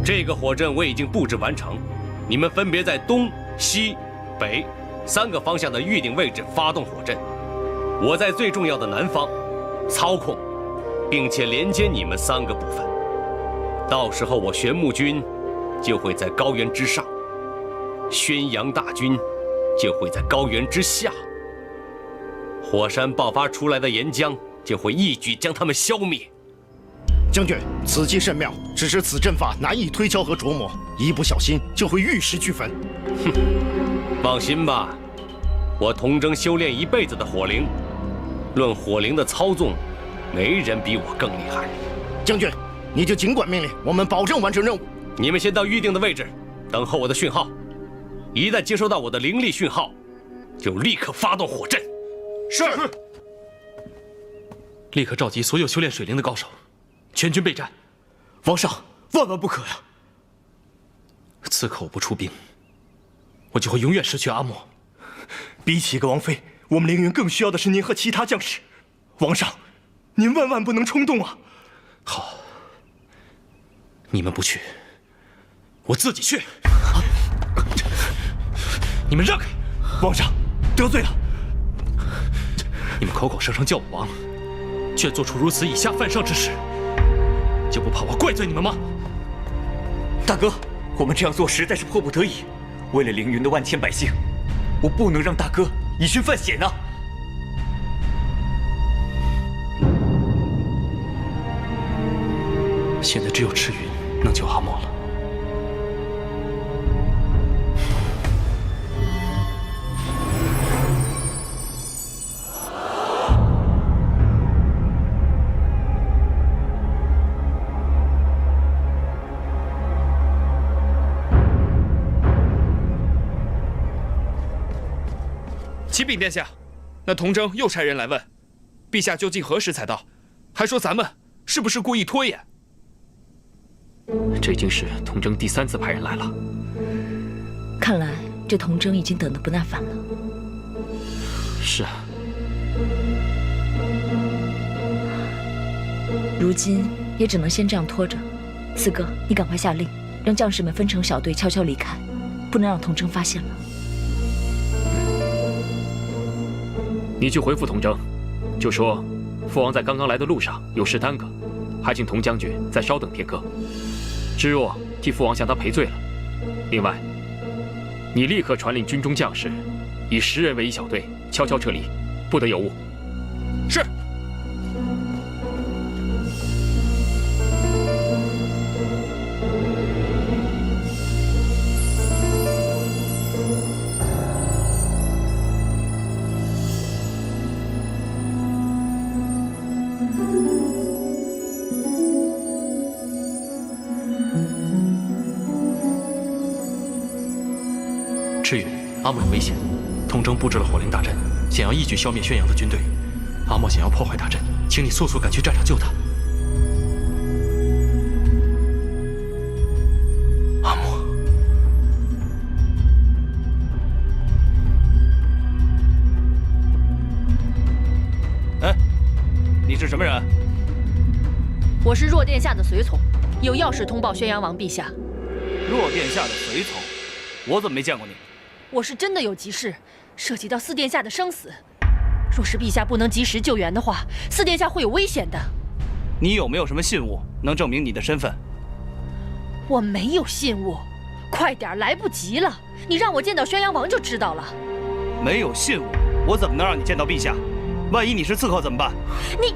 这个火阵我已经布置完成，你们分别在东西北3个方向的预定位置发动火阵，我在最重要的南方操控，并且连接你们3个部分。到时候我玄木军就会在高原之上，宣阳大军就会在高原之下。火山爆发出来的岩浆就会一举将他们消灭。将军，此计甚妙，只是此阵法难以推敲和琢磨，一不小心就会玉石俱焚。哼，放心吧，我童真修炼一辈子的火灵，论火灵的操纵，没人比我更厉害。将军，你就尽管命令，我们保证完成任务。你们先到预定的位置，等候我的讯号。一旦接收到我的灵力讯号，就立刻发动火阵。是。立刻召集所有修炼水灵的高手，全军备战。王上，万万不可呀！此刻我不出兵，我就会永远失去阿莫。比起一个王妃，我们凌云更需要的是您和其他将士。王上，您万万不能冲动啊！好，你们不去，我自己去。你们让开！王上，得罪了。你们口口声声叫我王，却做出如此以下犯上之事，就不怕我怪罪你们吗？大哥，我们这样做实在是迫不得已。为了凌云的万千百姓，我不能让大哥以身犯险呐。现在只有赤云能救阿莫了。启禀殿下，那童征又差人来问，陛下究竟何时才到？还说咱们是不是故意拖延？这已经是童征第3次派人来了。看来这童征已经等得不耐烦了。是啊。如今也只能先这样拖着。四哥，你赶快下令，让将士们分成小队悄悄离开，不能让童征发现了。你去回复童征，就说父王在刚刚来的路上有事耽搁，还请童将军再稍等片刻。知若替父王向他赔罪了。另外，你立刻传令军中将士，以10人为一小队，悄悄撤离，不得有误。是。赤羽，阿莫有危险。童征布置了火灵大阵，想要一举消灭宣阳的军队。阿莫想要破坏大阵，请你速速赶去战场救他。阿莫，哎，你是什么人？我是若殿下的随从，有要事通报宣阳王陛下。若殿下的随从，我怎么没见过你？我是真的有急事，涉及到四殿下的生死。若是陛下不能及时救援的话，四殿下会有危险的。你有没有什么信物能证明你的身份？我没有信物，快点，来不及了！你让我见到宣阳王就知道了。没有信物，我怎么能让你见到陛下？万一你是刺客怎么办？你。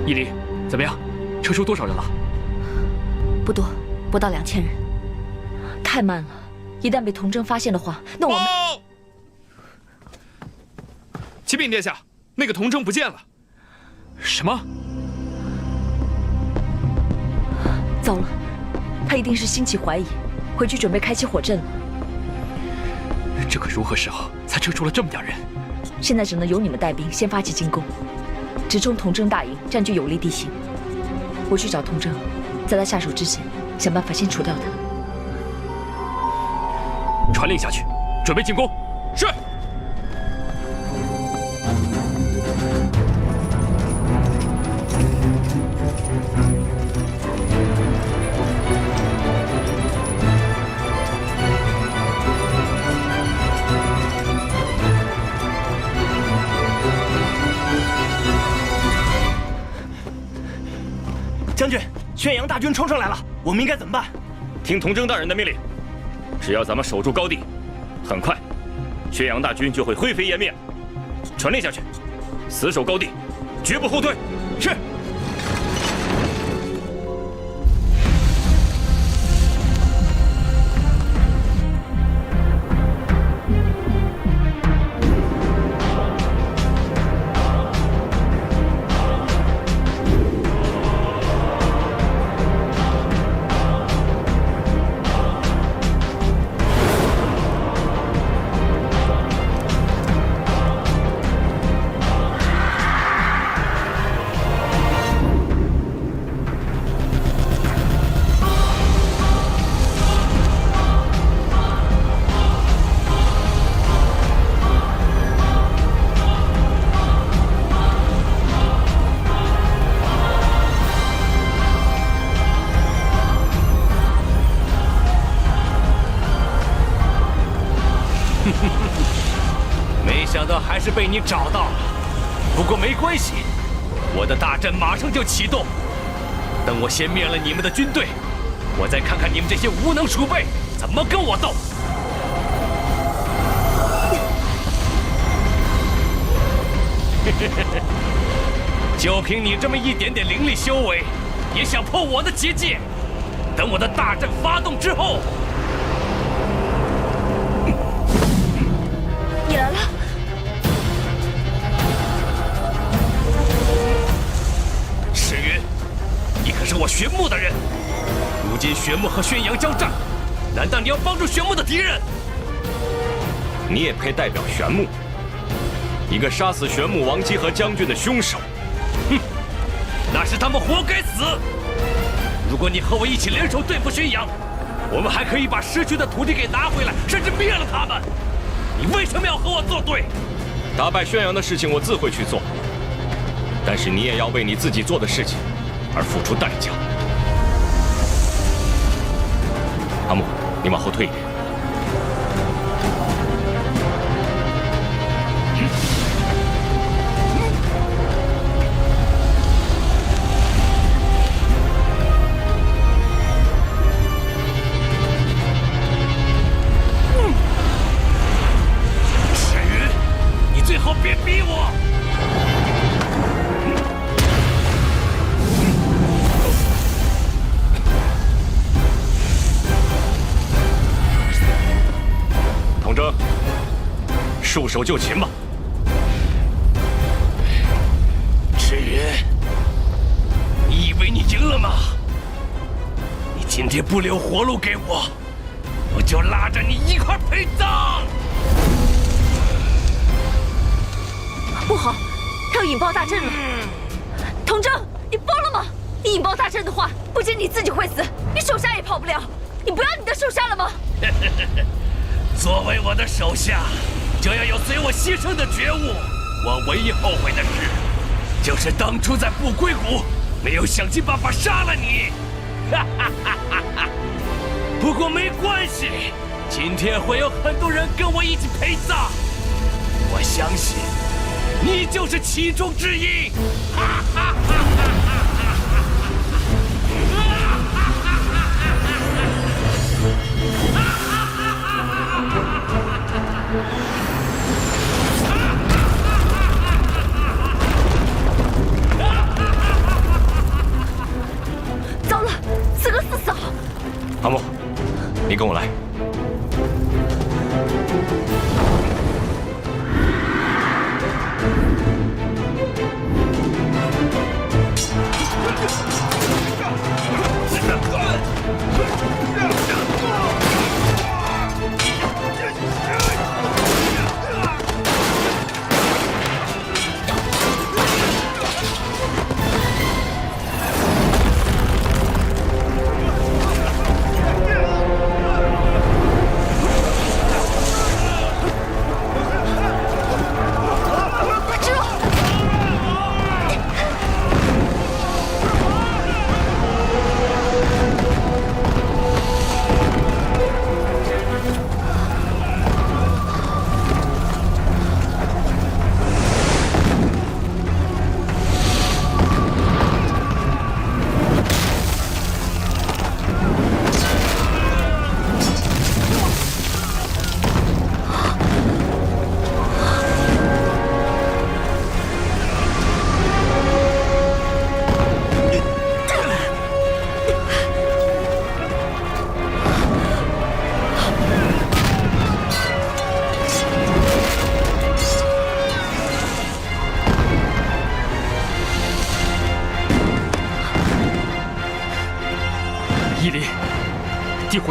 伊犁，怎么样？撤出多少人了？不多，不到2000人。太慢了，一旦被童征发现的话，那我们……启禀殿下，那个童征不见了。什么？糟了，他一定是兴起怀疑，回去准备开启火阵了。这可如何是好？才撤出了这么点人，现在只能由你们带兵先发起进攻。直冲童征大营，占据有利地形。我去找童征，在他下手之前，想办法先除掉他。传令下去，准备进攻。是。宣阳大军冲上来了，我们应该怎么办？听童征大人的命令，只要咱们守住高地，很快，宣阳大军就会灰飞烟灭。传令下去，死守高地，绝不后退。是。没想到还是被你找到了，不过没关系，我的大阵马上就启动。等我先灭了你们的军队，我再看看你们这些无能鼠辈怎么跟我斗。就凭你这么一点点灵力修为，也想破我的结界？等我的大阵发动之后，你来了。赤云，你可是我玄木的人，如今玄木和宣阳交战，难道你要帮助玄木的敌人？你也配代表玄木？一个杀死玄木王姬和将军的凶手！哼，那是他们活该死。如果你和我一起联手对付宣阳，我们还可以把失去的土地给拿回来，甚至灭了他们。你为什么要和我作对？打败宣阳的事情我自会去做，但是你也要为你自己做的事情而付出代价。阿木，你往后退一点。最好别逼我！童征，束手就擒吧。赤云，你以为你赢了吗？你今天不留活路给我，我就拉着你一块陪葬！不好，他要引爆大阵了！童征，你疯了吗？你引爆大阵的话，不仅你自己会死，你手下也跑不了。你不要你的手下了吗？作为我的手下，就要有随我牺牲的觉悟。我唯一后悔的事，就是当初在不归谷没有想尽办法杀了你。不过没关系，今天会有很多人跟我一起陪葬。我相信。你就是其中之一！糟了，此个四嫂！阿木，你跟我来。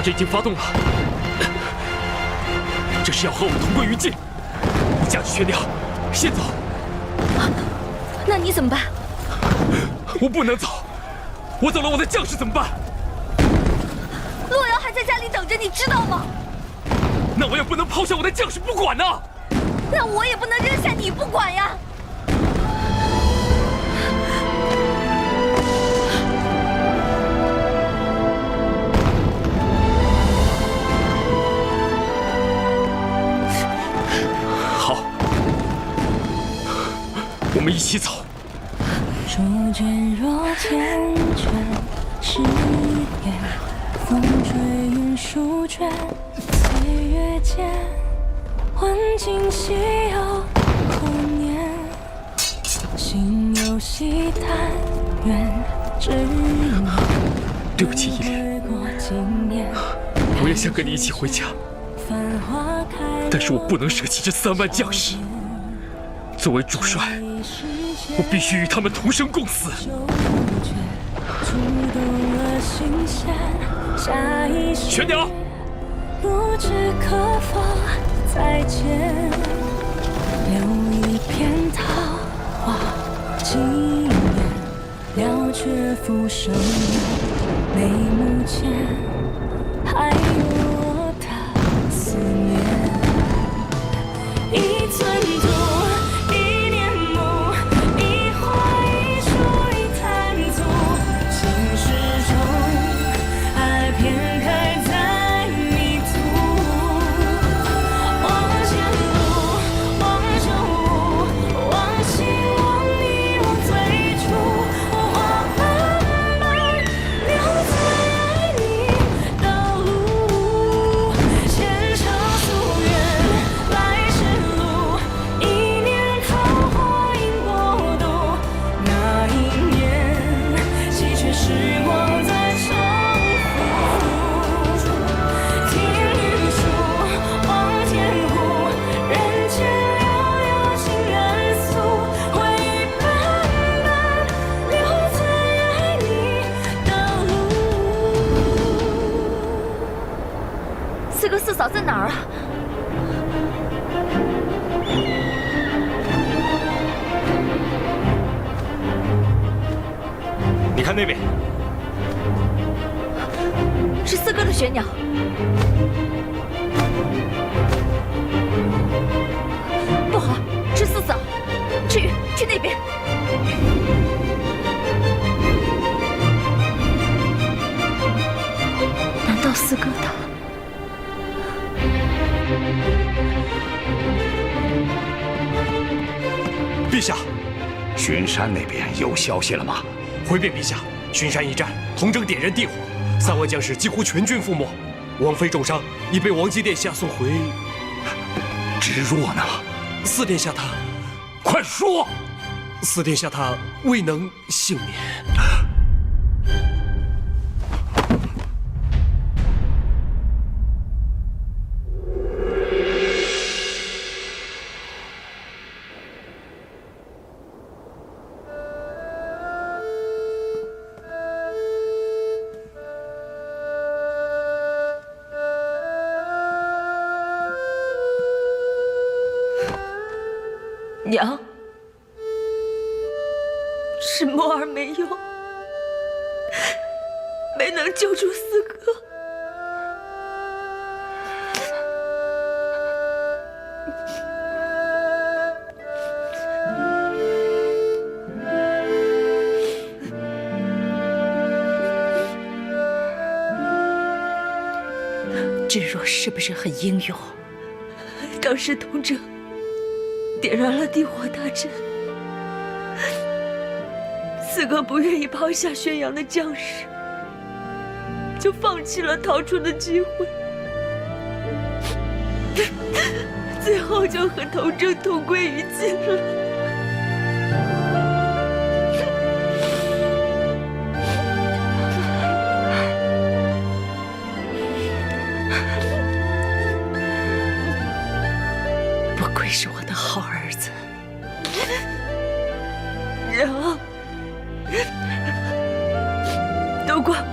阵已经发动了，这是要和我们同归于尽。驾去悬梁，先走。那你怎么办？我不能走，我走了，我的将士怎么办？洛瑶还在家里等着，你知道吗？那我也不能抛下我的将士不管呐。那我也不能扔下你不管呀。好，我们一起走。手剑若缱绻，誓言风吹云舒卷，岁月间问今夕又何年？心有惜但愿只念。对不起，依莲，我也想跟你一起回家，但是我不能舍弃这3万将士。作为主帅，我必须与他们同生共死。悬梁，不知可否再见，留一片桃花纪念，了却浮生眉目间，还有我的思念。一寸土，一念木，一花一树一坛足，心事中爱偏开在迷途。望前路，望旧物，望心望你望最初。花瓣般留在爱你的路，前程夙愿来时路，一念桃花映国度。那一年，稀缺时光在重复。听雨疏，望天湖，人间悠悠情人诉，回忆斑斑留在爱你的路。四哥四嫂在哪儿啊？你看那边，是四哥的玄鸟。不好，是四嫂。赤羽，去那边。难道四哥他？陛下，巡山那边有消息了吗？回禀陛下，巡山一战，童征点燃地火，3万将士几乎全军覆没，王妃重伤，已被王姬殿下送回。芷若呢？四殿下他，快说！四殿下他未能幸免。娘，是墨儿没用，没能救出四哥。芷若是不是很英勇？当时童征点燃了地火大阵，四哥不愿意抛下宣阳的将士，就放弃了逃出的机会，最后就和童征同归于尽了。不愧是我的好儿子，娘，都怪我，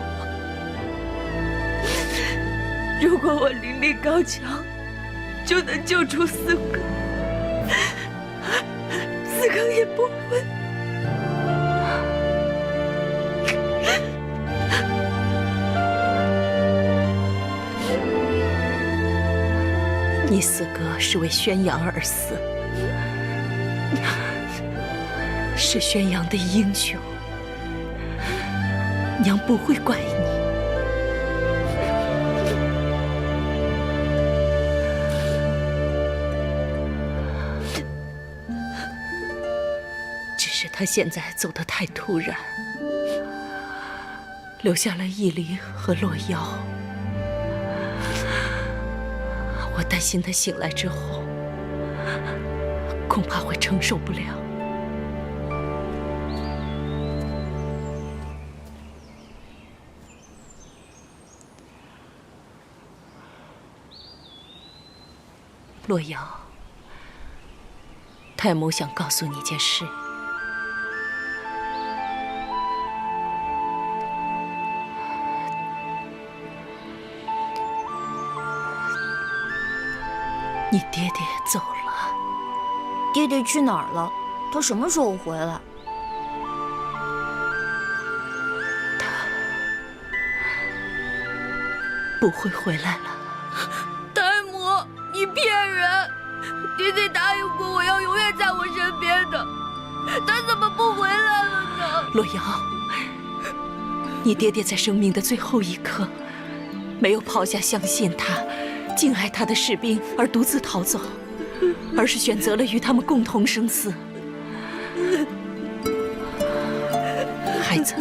力高强，就能救出四哥。四哥也不会。你四哥是为宣阳而死，是宣阳的英雄，娘不会怪你。只是他现在走得太突然，留下了义离和洛瑶。我担心他醒来之后，恐怕会承受不了。洛瑶，太母想告诉你一件事。你爹爹走了。爹爹去哪儿了？他什么时候回来？他不会回来了。太母，你骗人！爹爹答应过我要永远在我身边的，他怎么不回来了呢？洛瑶，你爹爹在生命的最后一刻，没有抛下相信他、敬爱他的士兵而独自逃走，而是选择了与他们共同生死。孩子，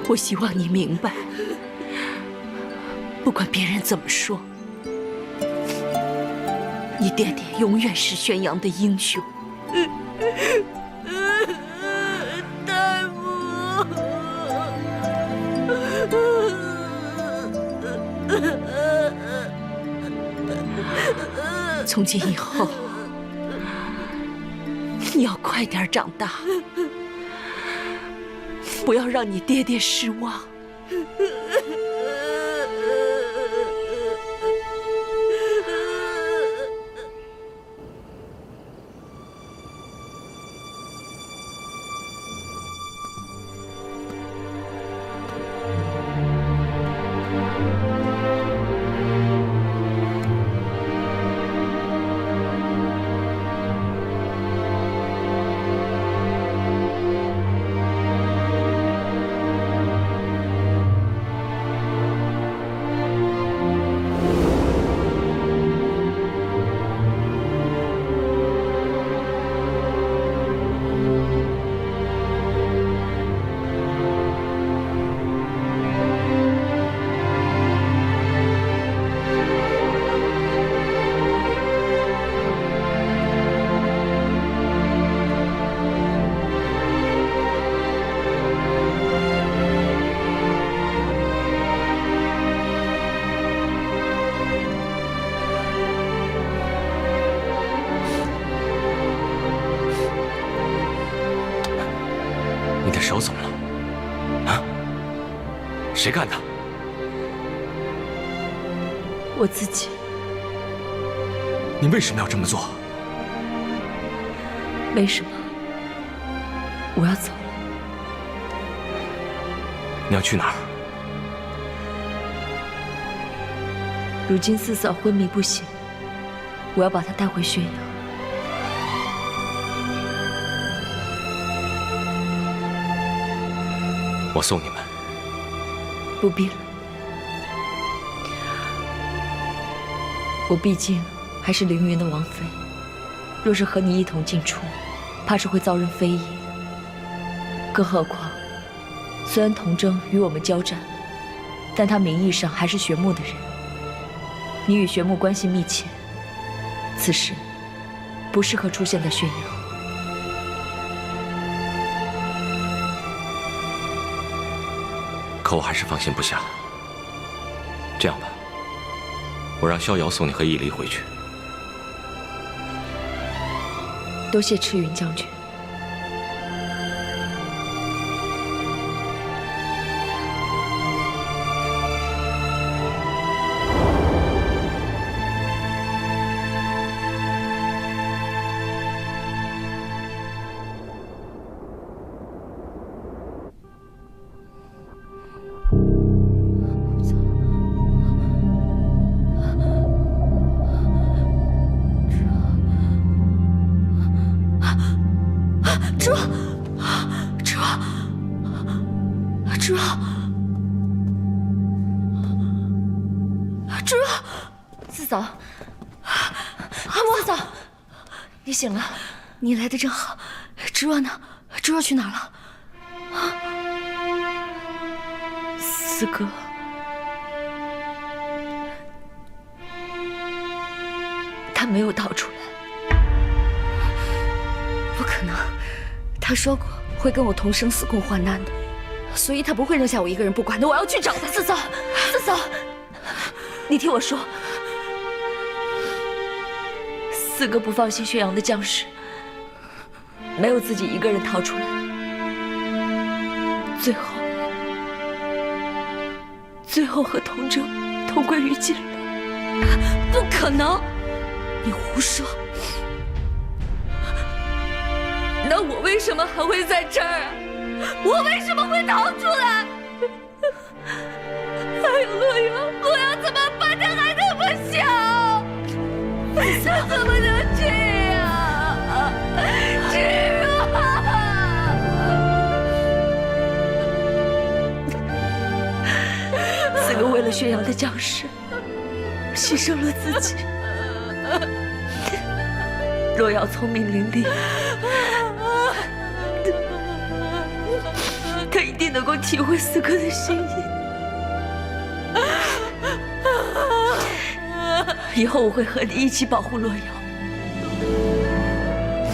我希望你明白，不管别人怎么说，你爹爹永远是宣阳的英雄。太母。从今以后，你要快点长大，不要让你爹爹失望。你的手怎么了？啊？谁干的？我自己。你为什么要这么做？没什么，我要走了。你要去哪儿？如今四嫂昏迷不醒，我要把她带回宣阳。我送你们。不必了，我毕竟还是凌云的王妃，若是和你一同进出，怕是会遭人非议。更何况，虽然童征与我们交战，但他名义上还是玄木的人。你与玄木关系密切，此时不适合出现在宣阳。可我还是放心不下。这样吧，我让逍遥送你和义离回去。多谢赤云将军。四嫂，四嫂，你醒了，你来的正好。芷若呢？芷若去哪儿了？四哥，他没有逃出来。不可能，他说过会跟我同生死共患难的，所以他不会扔下我一个人不管的。我要去找他。四嫂，四嫂，你听我说，四哥不放心宣阳的将士，没有自己一个人逃出来，最后和童真同归于尽了。不可能！你胡说！那我为什么还会在这儿啊？我为什么会逃出来？还有洛阳，洛阳怎么办？他还那么小，他怎么能这样？芷若，四哥为了宣阳的将士，牺牲了自己。若要聪明伶俐，他一定能够体会四哥的心意。以后我会和你一起保护洛阳。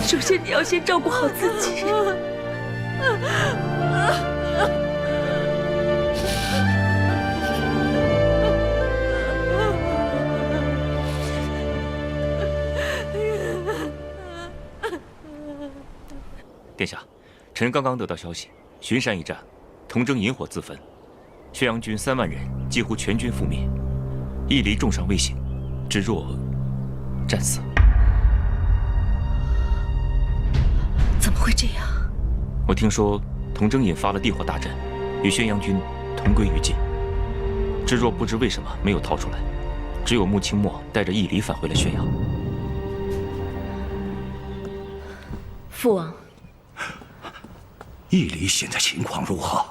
首先，你要先照顾好自己。殿下，臣刚刚得到消息，巡山一战，童征引火自焚，宣阳军3万人几乎全军覆灭，义离重伤未醒，芷若战死。怎么会这样？我听说童征引发了地火大阵，与宣阳军同归于尽。芷若不知为什么没有逃出来，只有穆清墨带着义离返回了宣阳。父王，义离现在情况如何？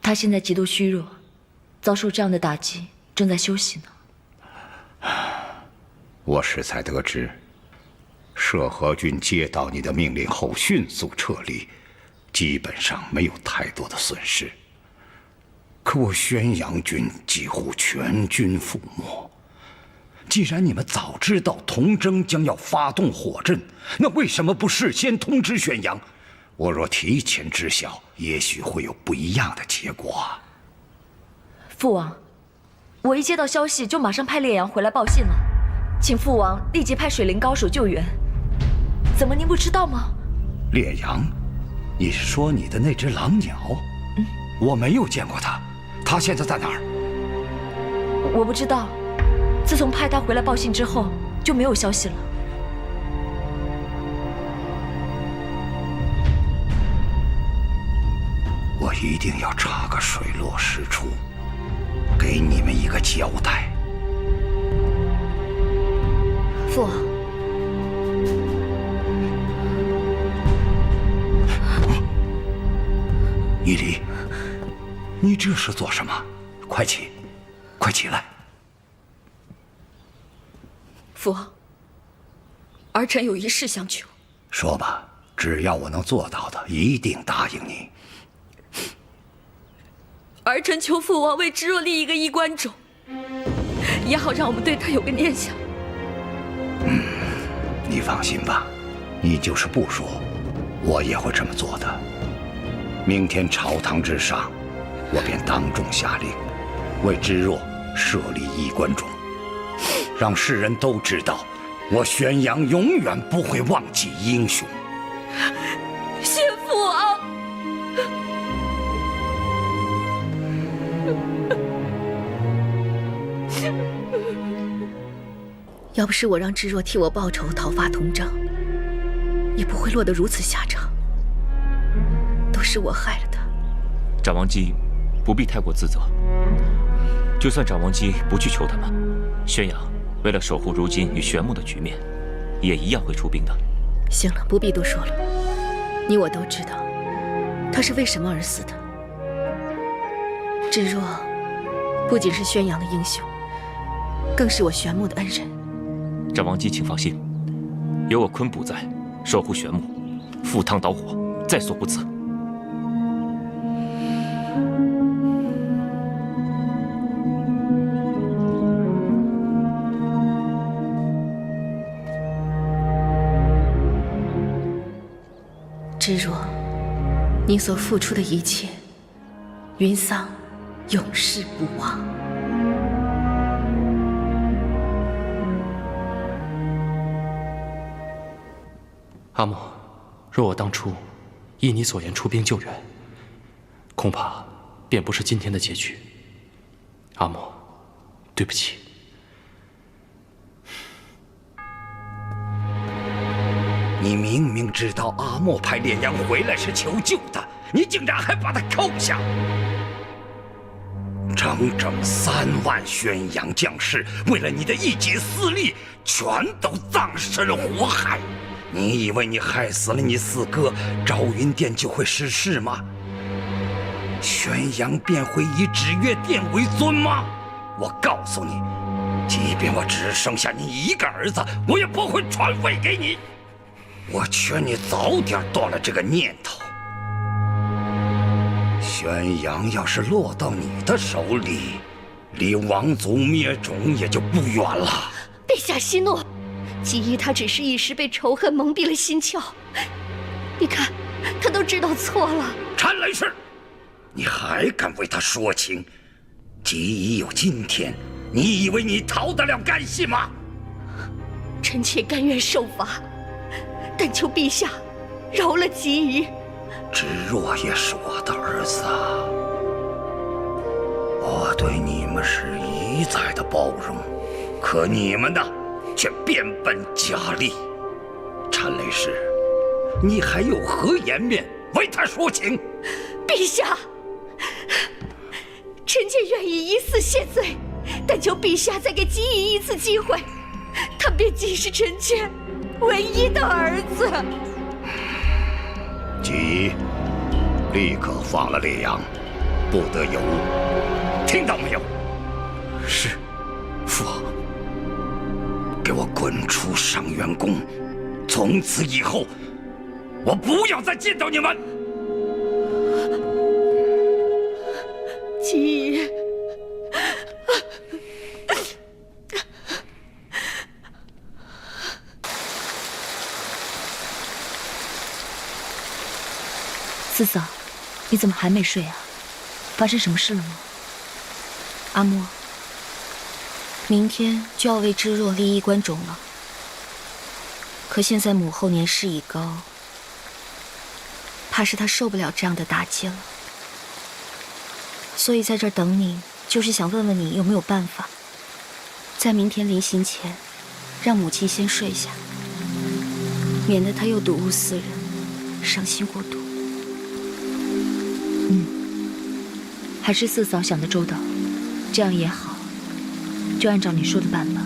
他现在极度虚弱，遭受这样的打击，正在休息呢。我适才得知，摄河军接到你的命令后迅速撤离，基本上没有太多的损失。可我宣阳军几乎全军覆没。既然你们早知道童征将要发动火阵，那为什么不事先通知宣阳？我若提前知晓，也许会有不一样的结果。父王，我一接到消息就马上派烈阳回来报信了，请父王立即派水灵高手救援。怎么您不知道吗？烈阳，你是说你的那只狼鸟？我没有见过它，它现在在哪儿？我不知道，自从派他回来报信之后，就没有消息了。我一定要查个水落石出，给你们一个交代。父王，义离，你这是做什么？快起，快起来！父王，儿臣有一事相求。说吧，只要我能做到的，一定答应你。儿臣求父王为芷若立一个衣冠冢，也好让我们对他有个念想。你放心吧，你就是不说，我也会这么做的。明天朝堂之上，我便当众下令，为芷若设立衣冠冢，让世人都知道，我宣阳永远不会忘记英雄。谢父王。要不是我让芷若替我报仇，讨伐童征，也不会落得如此下场。都是我害了他。长王姬不必太过自责，就算长王姬不去求他们，宣阳为了守护如今与玄牧的局面，也一样会出兵的。行了，不必多说了，你我都知道他是为什么而死的。芷若不仅是宣阳的英雄，更是我玄牧的恩人。长王姬，请放心，有我昆卜在，守护玄牧，赴汤蹈火，在所不辞。知若，你所付出的一切，云桑永世不忘。阿莫，若我当初依你所言出兵救援，恐怕便不是今天的结局。阿莫，对不起。你明明知道阿莫派烈阳回来是求救的，你竟然还把他扣下！整整3万宣阳将士，为了你的一己私利，全都葬身火海。你以为你害死了你4哥，昭云殿就会失势吗？宣阳便会以指月殿为尊吗？我告诉你，即便我只剩下你一个儿子，我也不会传位给你。我劝你早点断了这个念头。宣阳要是落到你的手里，离王族灭种也就不远了。陛下息怒，姬衣他只是一时被仇恨蒙蔽了心窍。你看，他都知道错了。陈雷氏，你还敢为他说情？姬衣有今天，你以为你逃得了干系吗？臣妾甘愿受罚，但求陛下饶了姬衣。知若也是我的儿子啊，我对你们是一再的包容，可你们呢，却变本加厉。陈雷氏，你还有何颜面为他说情？陛下，臣妾愿意以死谢罪，但求陛下再给姬衣一次机会，他便既是臣妾唯一的儿子。姬衣，立刻放了烈阳，不得有误，听到没有？是，父王。给我滚出上元宫！从此以后，我不要再见到你们。姬衣，四嫂，你怎么还没睡啊？发生什么事了吗？阿莫，明天就要为知若立衣冠冢了。可现在母后年事已高，怕是她受不了这样的打击了。所以在这儿等你，就是想问问你有没有办法，在明天临行前，让母亲先睡下，免得她又睹物思人，伤心过度。还是四嫂想得周到，这样也好，就按照你说的办吧。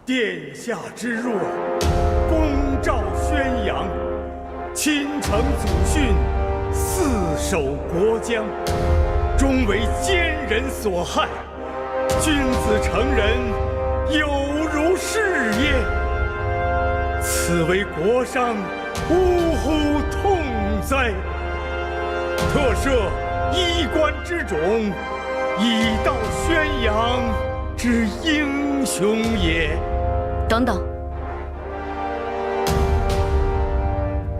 殿下之若，恭照宣阳，亲承祖训，厮守国疆，终为奸人所害。君子成人，有如是也。此为国伤，呜呼痛哉！特赦衣冠之种，以道宣阳之英雄也。等等，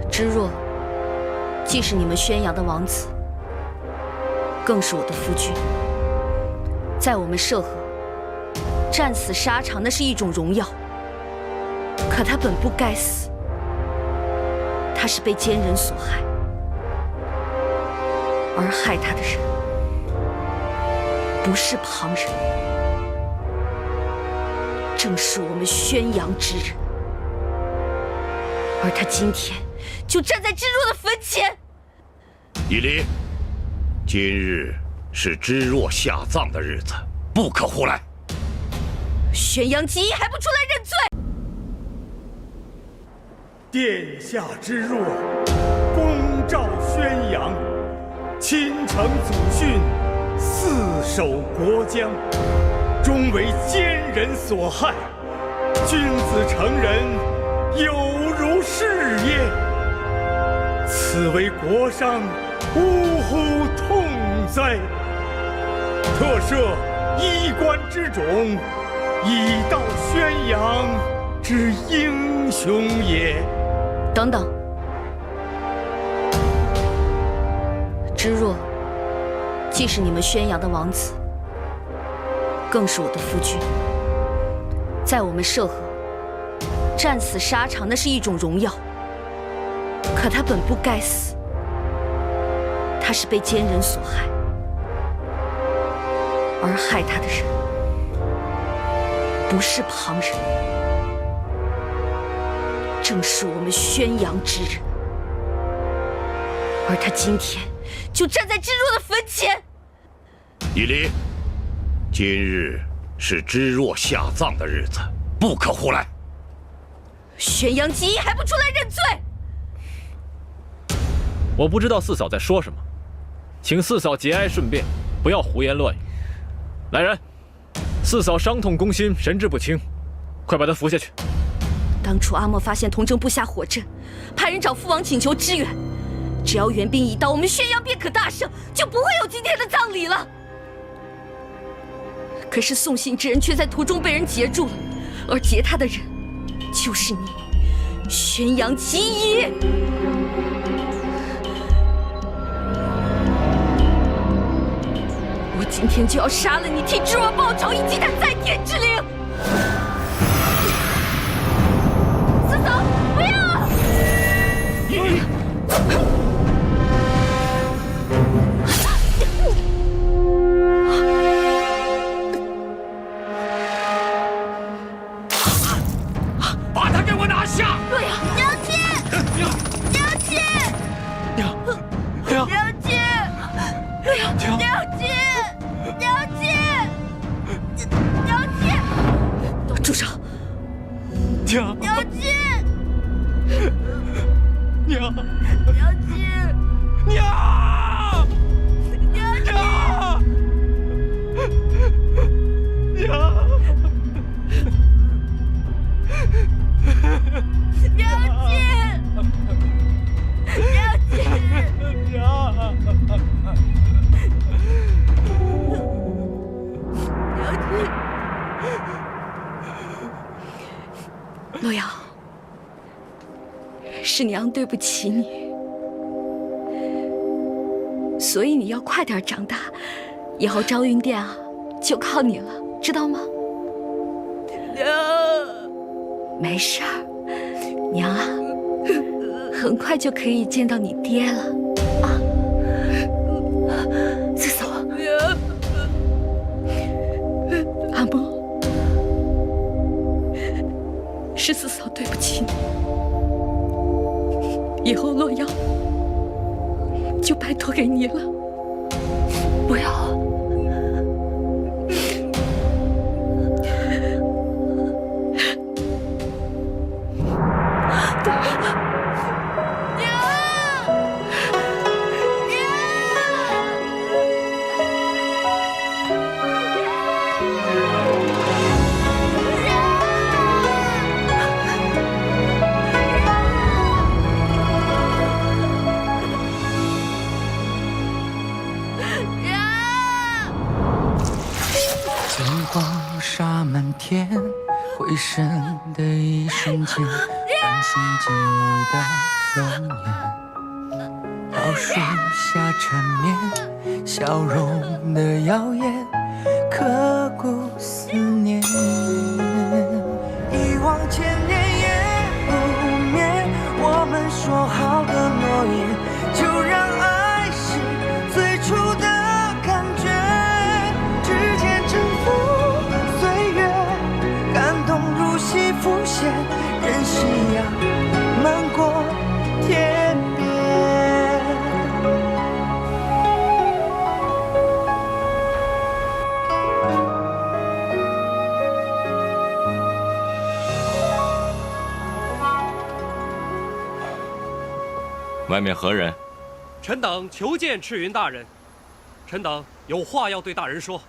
知若既是你们宣阳的王子，更是我的夫君。在我们涉河，战死沙场那是一种荣耀。可他本不该死，他是被奸人所害，而害他的人不是旁人，正是我们宣阳之人。而他今天就站在知若的坟前。依离，今日是知若下葬的日子，不可胡来。宣阳吉还不出来认罪？殿下之若，公诏宣扬，亲承祖训，四守国疆，终为奸人所害。君子成人，有如是也。此为国殇，呜呼痛哉！特赦衣冠之种，以道宣扬之英雄也。等等，知若既是你们宣阳的王子，更是我的夫君。在我们涉河，战死沙场那是一种荣耀，可他本不该死，他是被奸人所害，而害他的人不是旁人，正是我们宣阳之人，而他今天就站在知若的坟前。以离，今日是知若下葬的日子，不可胡来。宣阳吉还不出来认罪？我不知道四嫂在说什么，请四嫂节哀顺变，不要胡言乱语。来人，四嫂伤痛攻心，神志不清，快把她扶下去。当初阿莫发现童正布下火阵，派人找父王请求支援，只要援兵一到，我们宣阳便可大胜，就不会有今天的葬礼了。可是送信之人却在途中被人截住了，而截他的人就是你，宣阳吉一。我今天就要杀了你，替知若报仇，以及他在天之灵。四嫂，不要！把他给我拿下！洛阳，娘亲，娘亲，娘亲，洛阳，娘亲，娘亲，住手！娘亲，娘亲，娘洛阳，是娘对不起你，所以你要快点长大，以后昭云殿啊就靠你了，知道吗？娘，没事儿，娘啊，很快就可以见到你爹了啊！四嫂，阿莫。是四嫂对不起你，以后洛阳就拜托给你了，不要。沙满天，回神的一瞬间，繁星记忆的容颜，桃树下缠绵，笑容的耀眼，刻骨思念。一往千年也不灭，我们说好的诺言，就让爱是最初的感觉，指尖征服。浮现，任夕阳漫过天边。外面何人？臣等求见赤云大人，臣等有话要对大人说。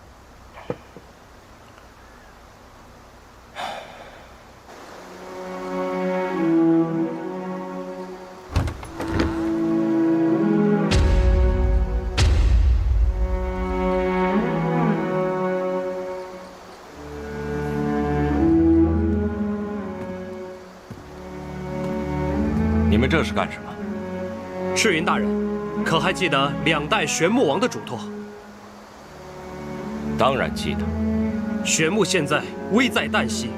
你们这是干什么？赤云大人，可还记得2代玄穆王的嘱托？当然记得。玄穆现在危在旦夕，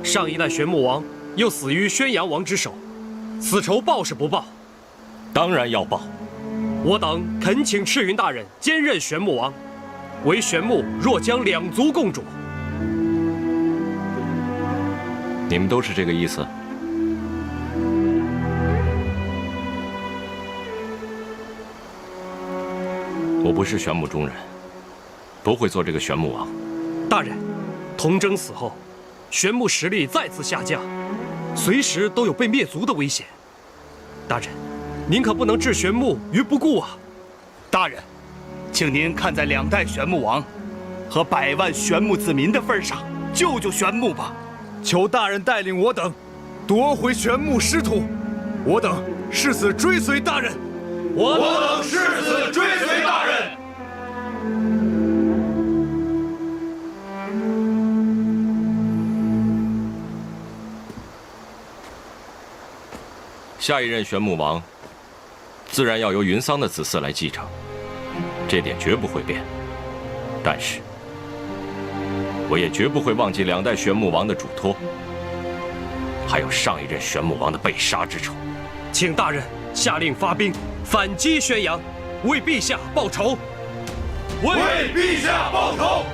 上一代玄穆王又死于宣阳王之手，此仇报是不报？当然要报。我等恳请赤云大人兼任玄穆王，唯玄穆若将2族共主。你们都是这个意思？我不是玄穆中人，不会做这个玄穆王。大人，童征死后，玄穆实力再次下降，随时都有被灭族的危险。大人，您可不能置玄穆于不顾啊！大人，请您看在2代玄穆王和100万玄穆子民的份上，救救玄穆吧！求大人带领我等夺回玄穆失土，我等誓死追随大人。我等誓死追随大人。下一任玄穆王，自然要由云桑的子嗣来继承，这点绝不会变。但是，我也绝不会忘记2代玄穆王的嘱托，还有上一任玄穆王的被杀之仇。请大人下令发兵反击宣阳，为陛下报仇！为陛下报仇！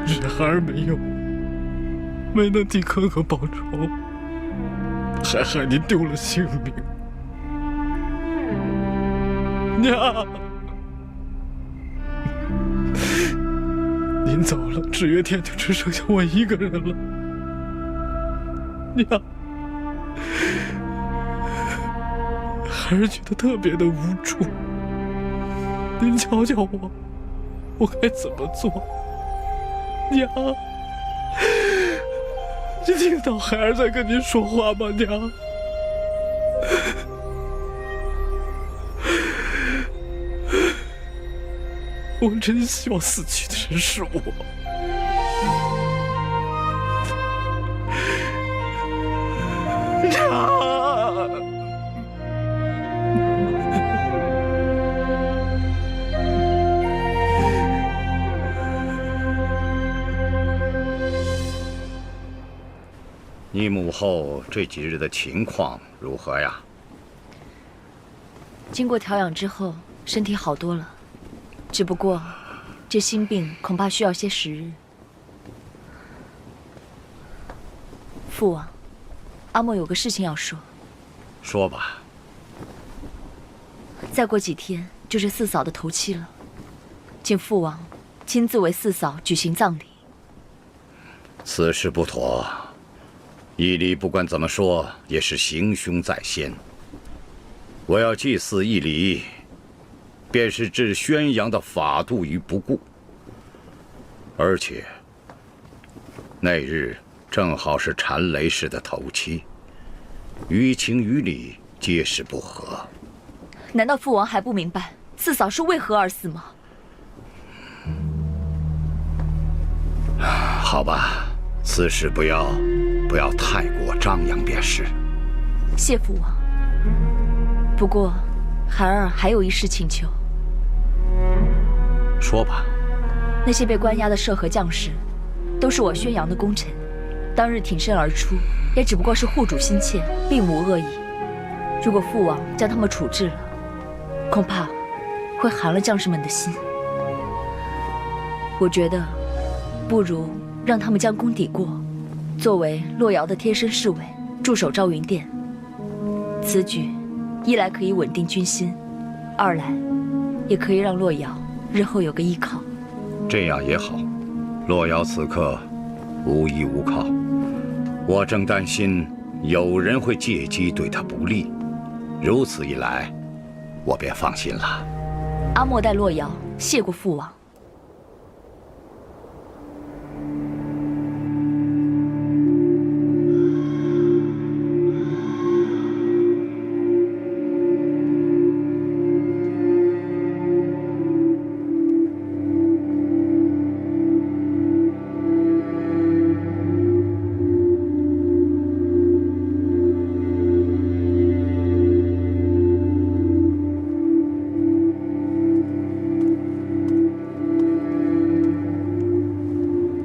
是孩儿没能替哥哥报仇，还害您丢了性命。娘，您走了，芷月殿就只剩下我一个人了。娘，孩儿觉得特别的无助，您教教我该怎么做？娘，你听到孩儿在跟您说话吗？娘，我真希望死去的人是我。娘。你母后这几日的情况如何呀？经过调养之后，身体好多了，只不过这心病恐怕需要些时日。父王，阿莫有个事情要说。说吧。再过几天就是四嫂的头七了，请父王亲自为四嫂举行葬礼。此事不妥。义理不管怎么说也是行凶在先，我要祭祀义理，便是置宣阳的法度于不顾。而且那日正好是禅雷氏的头七，于情于理皆是不合。难道父王还不明白四嫂是为何而死吗？好吧，此事不要太过张扬便是。谢父王。不过，孩儿还有一事请求。说吧。那些被关押的涉河将士，都是我宣阳的功臣，当日挺身而出，也只不过是护主心切，并无恶意。如果父王将他们处置了，恐怕会寒了将士们的心。我觉得，不如让他们将功抵过。作为洛瑶的贴身侍卫，驻守昭云殿，此举，一来可以稳定军心，二来也可以让洛瑶日后有个依靠。这样也好，洛瑶此刻无依无靠，我正担心有人会借机对他不利。如此一来，我便放心了。阿莫代洛瑶谢过父王。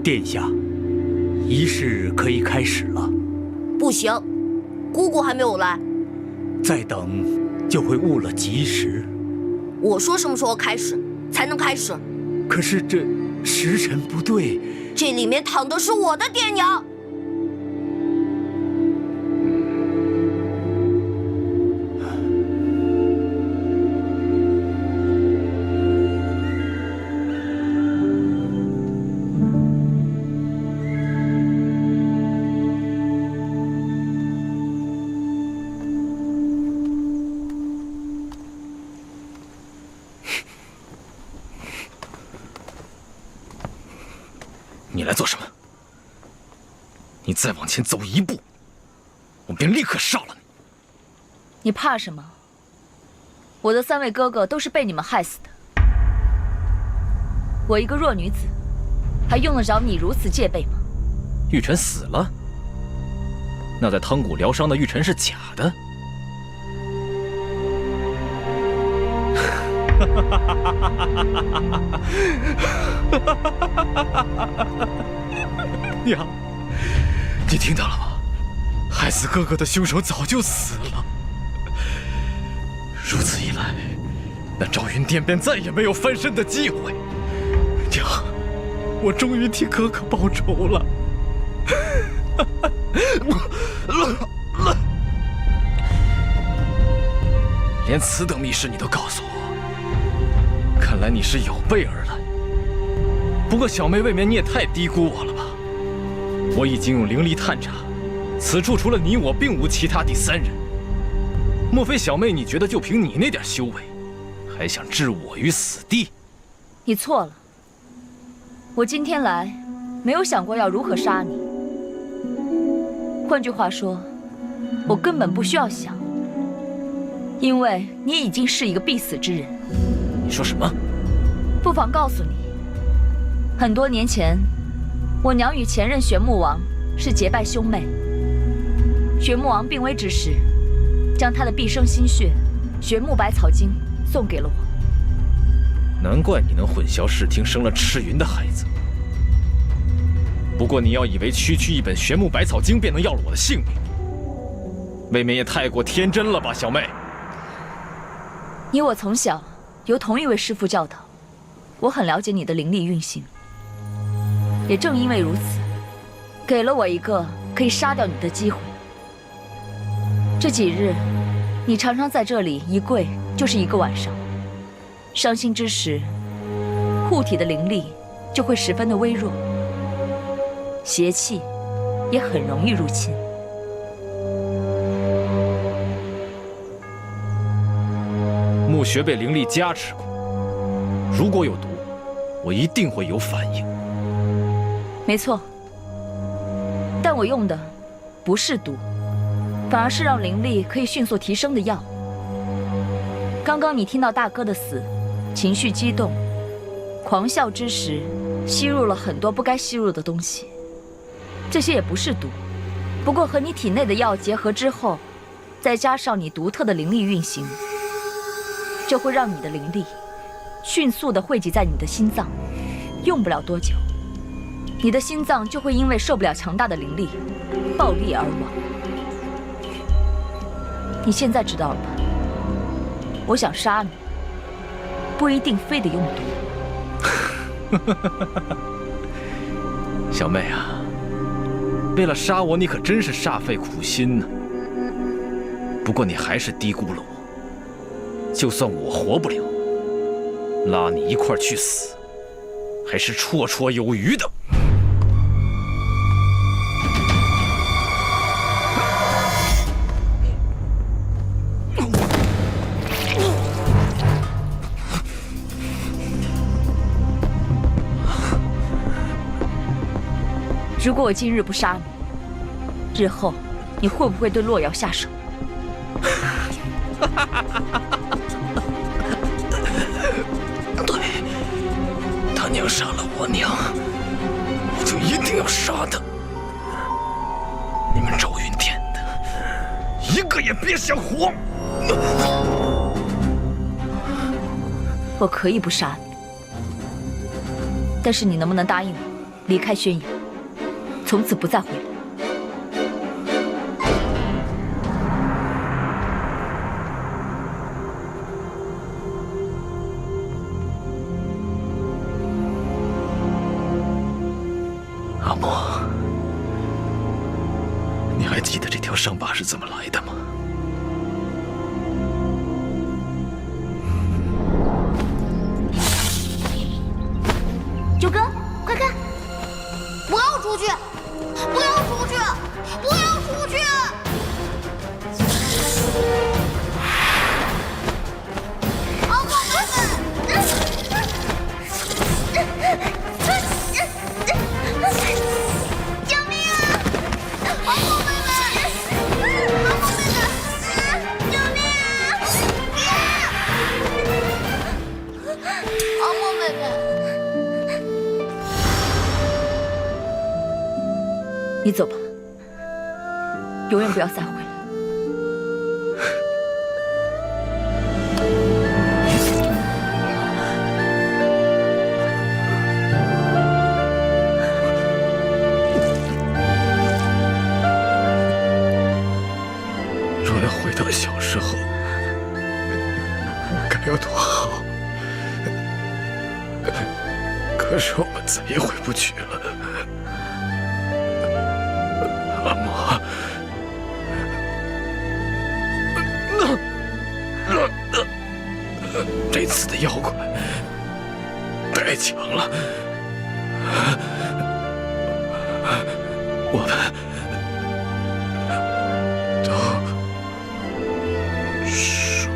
殿下，仪式可以开始了。不行，姑姑还没有来，再等就会误了吉时。我说什么时候开始才能开始？可是这时辰不对，这里面躺的是我的爹娘。你来做什么？你再往前走一步，我便立刻杀了你！你怕什么？我的3位哥哥都是被你们害死的。我一个弱女子，还用得着你如此戒备吗？玉宸死了？那在汤谷疗伤的玉宸是假的？娘，你听到了吗？害死哥哥的凶手早就死了。如此一来，那赵云殿便再也没有翻身的机会。娘，我终于替哥哥报仇了。连此等密事你都告诉我，看来你是有备而来。不过小妹，未免你也太低估我了吧？我已经用灵力探查，此处除了你我，并无其他第3人。莫非小妹你觉得就凭你那点修为，还想置我于死地？你错了。我今天来，没有想过要如何杀你。换句话说，我根本不需要想，因为你已经是一个必死之人。你说什么？不妨告诉你，很多年前，我娘与前任玄穆王是结拜兄妹。玄穆王病危之时，将他的毕生心血玄穆百草经送给了我。难怪你能混淆视听，生了赤云的孩子。不过你要以为区区一本玄穆百草经便能要了我的性命，未免也太过天真了吧，小妹。你我从小由同一位师父教导，我很了解你的灵力运行。也正因为如此，给了我一个可以杀掉你的机会。这几日，你常常在这里一跪就是1个晚上。伤心之时，护体的灵力就会十分的微弱，邪气也很容易入侵。墓穴被灵力加持过，如果有毒，我一定会有反应。没错，但我用的不是毒，反而是让灵力可以迅速提升的药。刚刚你听到大哥的死，情绪激动，狂笑之时，吸入了很多不该吸入的东西。这些也不是毒，不过和你体内的药结合之后，再加上你独特的灵力运行，就会让你的灵力迅速地汇集在你的心脏，用不了多久，你的心脏就会因为受不了强大的灵力，爆裂而亡。你现在知道了吧？我想杀你，不一定非得用毒。小妹啊，为了杀我，你可真是煞费苦心呢。不过你还是低估了我。就算我活不了，拉你一块儿去死，还是绰绰有余的。如果我今日不杀你，日后你会不会对洛瑶下手？对，他娘杀了我娘，我就一定要杀他。你们赵云天的，一个也别想活！我可以不杀你，但是你能不能答应我，离开宣阳，从此不再回来？阿莫，你还记得这条伤疤是怎么来的吗？九哥，快看！不要出去！不要出去！不要出去！阿莫妹妹！救命啊！阿莫妹妹！阿莫妹妹！救命啊！阿莫妹妹！你走吧，永远不要再回来。若要回到小时候，该有多好！可是我们再也回不去了。阿莫，这次的妖怪太强了，我们都输了。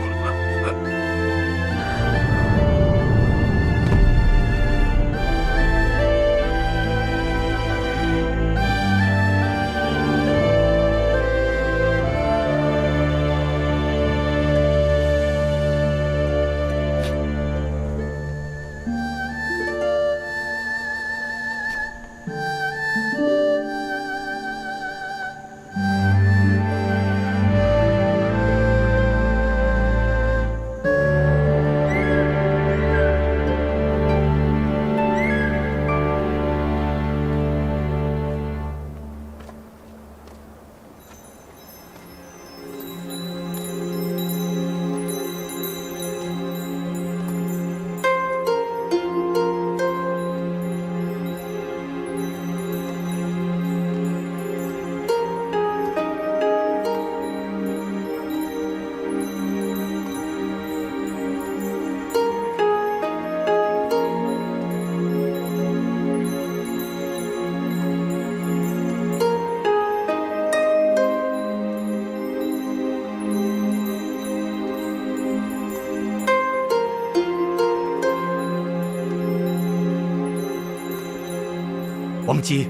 王姬，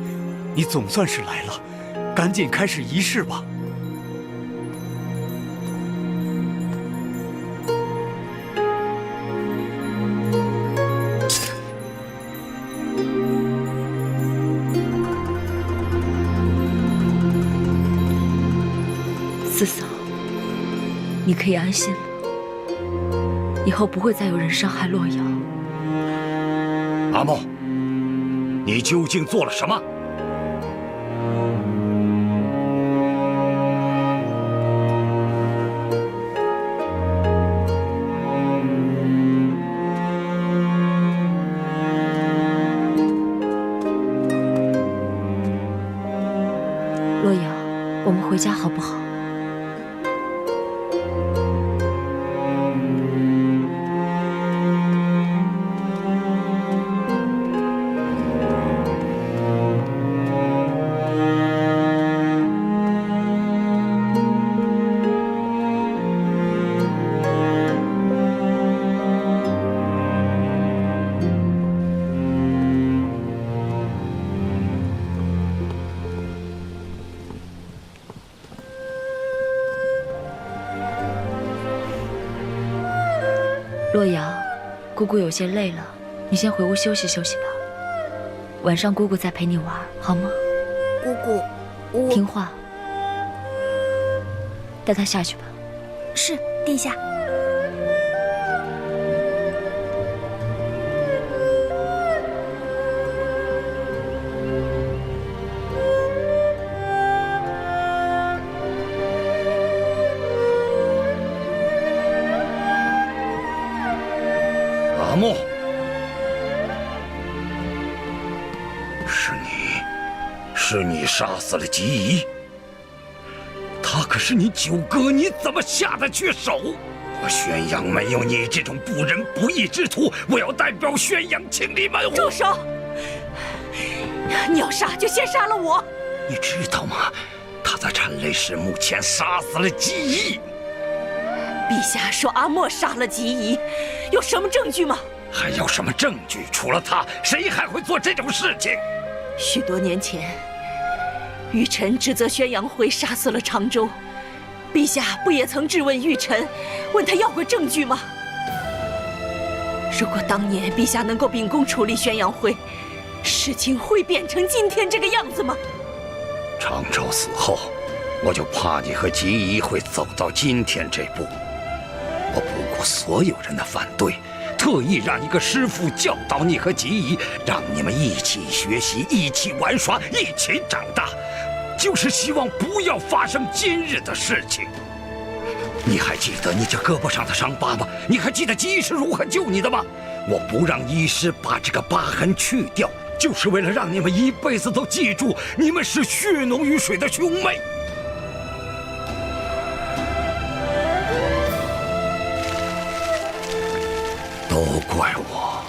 你总算是来了，赶紧开始仪式吧。四嫂，你可以安心了，以后不会再有人伤害洛瑶。阿莫，你究竟做了什么？洛瑶，我们回家好不好？洛阳，姑姑有些累了，你先回屋休息休息吧。晚上姑姑再陪你玩，好吗？姑姑，我听话，带她下去吧。是，殿下。阿莫，是你杀死了吉仪，他可是你九哥，你怎么下得去手？我宣阳没有你这种不仁不义之徒，我要代表宣阳清理门户。住手！你要杀就先杀了我。你知道吗？他在禅雷氏墓前杀死了吉仪。陛下说阿莫杀了吉仪，有什么证据吗？还有什么证据？除了他，谁还会做这种事情？许多年前，玉臣指责宣阳辉杀死了常州，陛下不也曾质问玉臣，问他要过证据吗？如果当年陛下能够秉公处理宣阳辉，事情会变成今天这个样子吗？常州死后，我就怕你和吉仪会走到今天这步。我不顾所有人的反对，特意让一个师傅教导你和吉仪，让你们一起学习，一起玩耍，一起长大，就是希望不要发生今日的事情。你还记得你这胳膊上的伤疤吗？你还记得吉仪是如何救你的吗？我不让医师把这个疤痕去掉，就是为了让你们一辈子都记住，你们是血浓于水的兄妹。都怪我，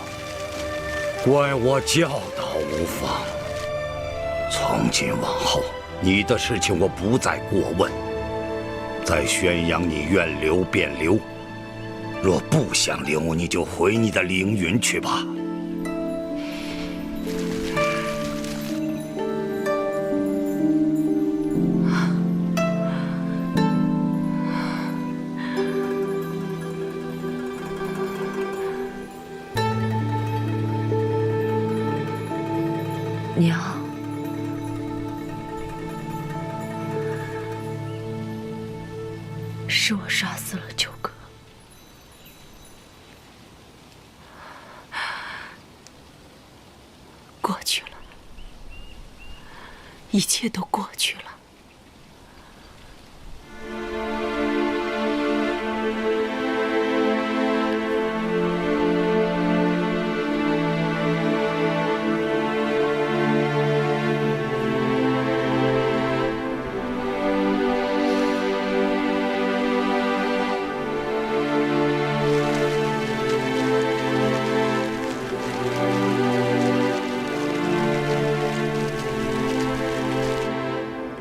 怪我教导无方。从今往后，你的事情我不再过问。在宣阳，你愿留便留；若不想留，你就回你的凌云去吧。娘，是我杀死了九哥。过去了，一切都过去了。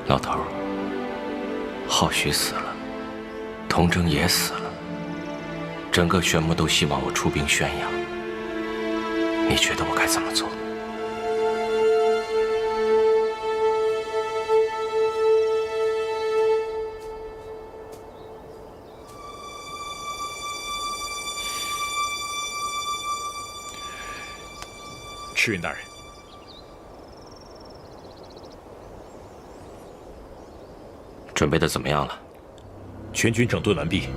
老头，浩许死了，童真也死了，整个玄牧都希望我出兵宣阳。你觉得我该怎么做？赤云大人。准备的怎么样了？全军整顿完毕，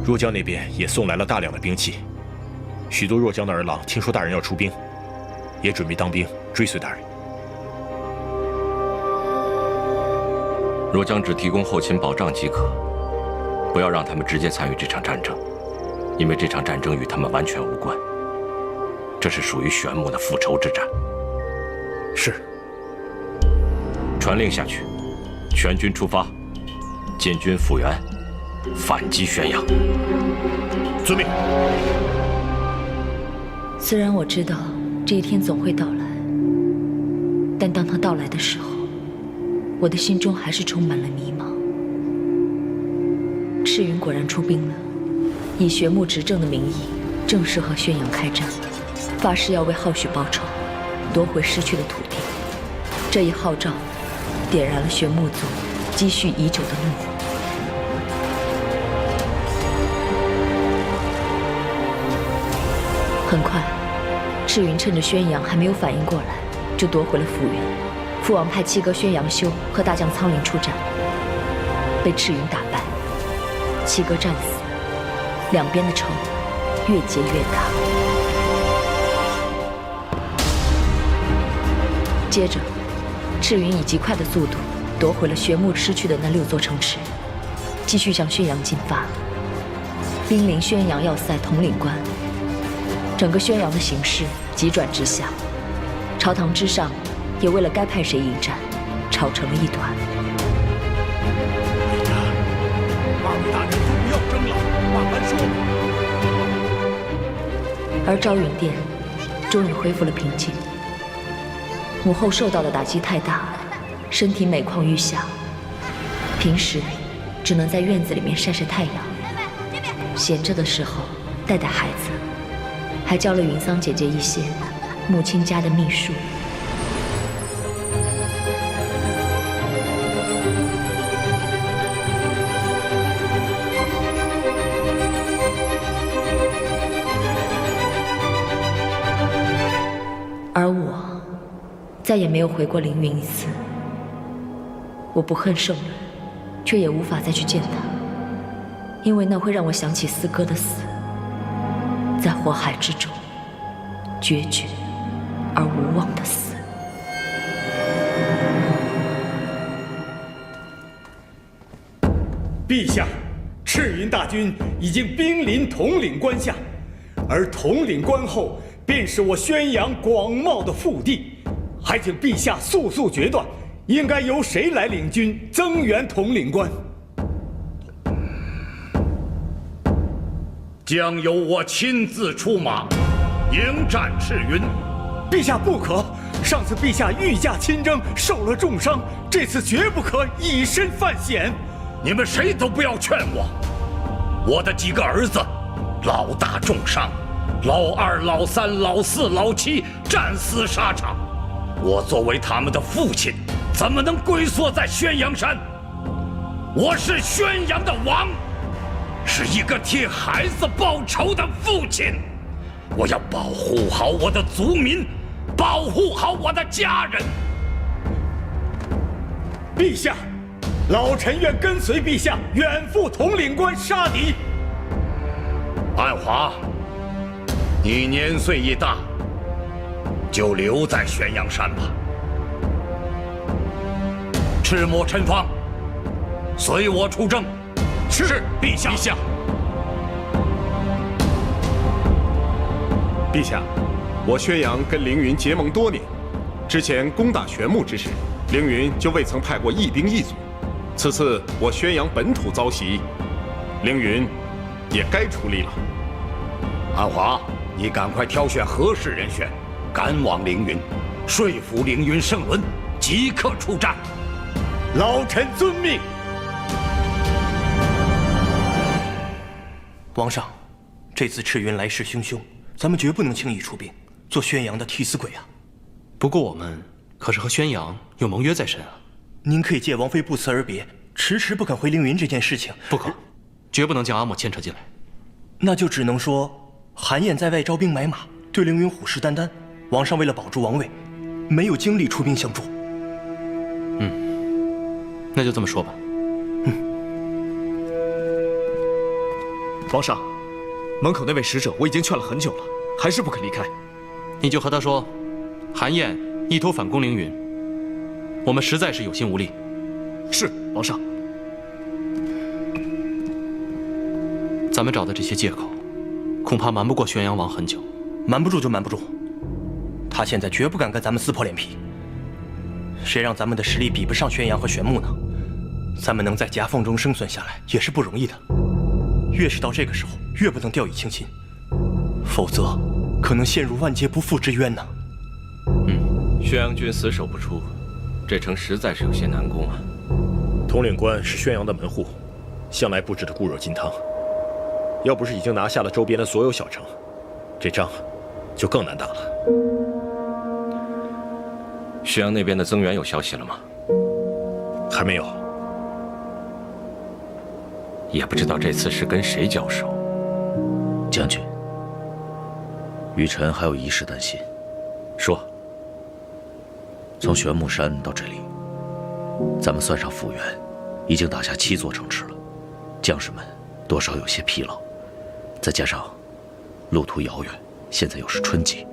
若江那边也送来了大量的兵器，许多若江的儿郎听说大人要出兵，也准备当兵追随大人。若江只提供后勤保障即可，不要让他们直接参与这场战争，因为这场战争与他们完全无关。这是属于玄牧的复仇之战。是。传令下去。全军出发，进军复原，反击宣阳。遵命。虽然我知道这一天总会到来，但当它到来的时候，我的心中还是充满了迷茫。赤云果然出兵了，以玄牧执政的名义，正式和宣阳开战，发誓要为浩许报仇，夺回失去的土地。这一号召点燃了玄牧族积蓄已久的怒火。很快，赤云趁着宣阳还没有反应过来，就夺回了复原。父王派七哥宣阳修和大将苍林出战，被赤云打败，七哥战死，两边的仇越结越大。接着，赤云以极快的速度夺回了玄牧失去的那6座城池，继续向宣阳进发，兵临宣阳要塞统领关。整个宣阳的形势急转直下，朝堂之上也为了该派谁迎战，吵成了一团。二位大人就不要争了，慢慢说吧。而昭云殿终于恢复了平静。母后受到的打击太大，身体每况愈下，平时只能在院子里面晒晒太阳，闲着的时候带带孩子，还教了云桑姐姐一些母亲家的秘术。而我再也没有回过凌云一次。我不恨圣人，却也无法再去见他，因为那会让我想起四哥的死，在火海之中，决绝而无望的死。陛下，赤云大军已经兵临统领关下，而统领关后便是我宣阳广袤的腹地，还请陛下速速决断，应该由谁来领军增援统领关？将由我亲自出马，迎战赤云。陛下不可！上次陛下御驾亲征，受了重伤，这次绝不可以身犯险。你们谁都不要劝我，我的几个儿子，老大重伤，老二、老三、老四、老七战死沙场。我作为他们的父亲，怎么能龟缩在宣阳山？我是宣阳的王，是一个替孩子报仇的父亲。我要保护好我的族民，保护好我的家人。陛下，老臣愿跟随陛下远赴统领关杀敌。安华，你年岁已大，就留在宣阳山吧。赤墨陈方，随我出征。是，陛下。陛下，我宣阳跟凌云结盟多年，之前攻打玄牧之时，凌云就未曾派过一兵一卒。此次我宣阳本土遭袭，凌云也该出力了。安华，你赶快挑选合适人选，赶往凌云，说服凌云圣伦，即刻出战。老臣遵命。王上，这次赤云来势汹汹，咱们绝不能轻易出兵，做宣阳的替死鬼啊！不过我们可是和宣阳有盟约在身啊。您可以借王妃不辞而别，迟迟不肯回凌云这件事情，不可，绝不能将阿莫牵扯进来。那就只能说，韩燕在外招兵买马，对凌云虎视眈眈，王上为了保住王位，没有精力出兵相助。那就这么说吧。皇上，门口那位使者我已经劝了很久了，还是不肯离开。你就和他说，韩燕意图反攻凌云，我们实在是有心无力。是，皇上。咱们找的这些借口，恐怕瞒不过宣阳王很久。瞒不住就瞒不住，他现在绝不敢跟咱们撕破脸皮。谁让咱们的实力比不上宣阳和玄牧呢？咱们能在夹缝中生存下来也是不容易的。越是到这个时候，越不能掉以轻心，否则可能陷入万劫不复之冤呢。宣阳军死守不出，这城实在是有些难攻啊。统领关是宣阳的门户，向来布置的固若金汤。要不是已经拿下了周边的所有小城，这仗就更难打了。宣阳那边的增援有消息了吗？还没有。也不知道这次是跟谁交手。将军，雨辰还有一事担心。说。从玄木山到这里，咱们算上复原，已经打下7座城池了，将士们多少有些疲劳，再加上路途遥远，现在又是春季，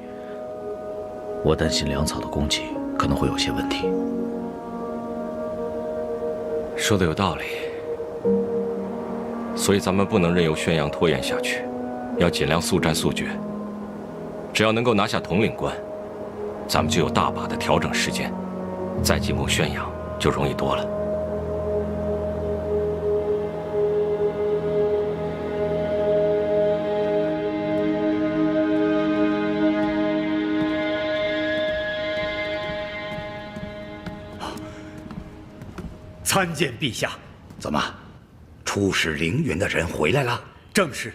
我担心粮草的供给可能会有些问题。说的有道理，所以咱们不能任由宣阳拖延下去，要尽量速战速决。只要能够拿下统领关，咱们就有大把的调整时间，再进攻宣阳就容易多了。参见陛下。怎么，出使凌云的人回来了？正是。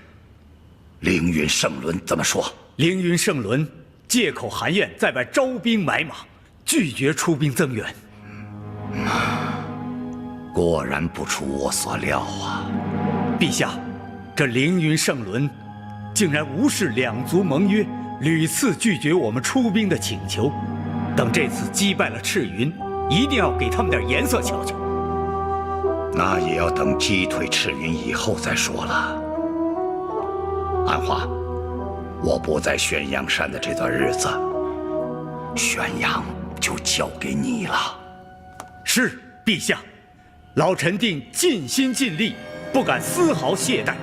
凌云圣伦怎么说？凌云圣伦借口韩晏在外招兵买马，拒绝出兵增援。果然不出我所料啊！陛下，这凌云圣伦竟然无视两族盟约，屡次拒绝我们出兵的请求。等这次击败了赤云，一定要给他们点颜色瞧瞧。那也要等击退赤云以后再说了。安华，我不在玄阳山的这段日子，玄阳就交给你了。是，陛下，老臣定尽心尽力，不敢丝毫懈怠。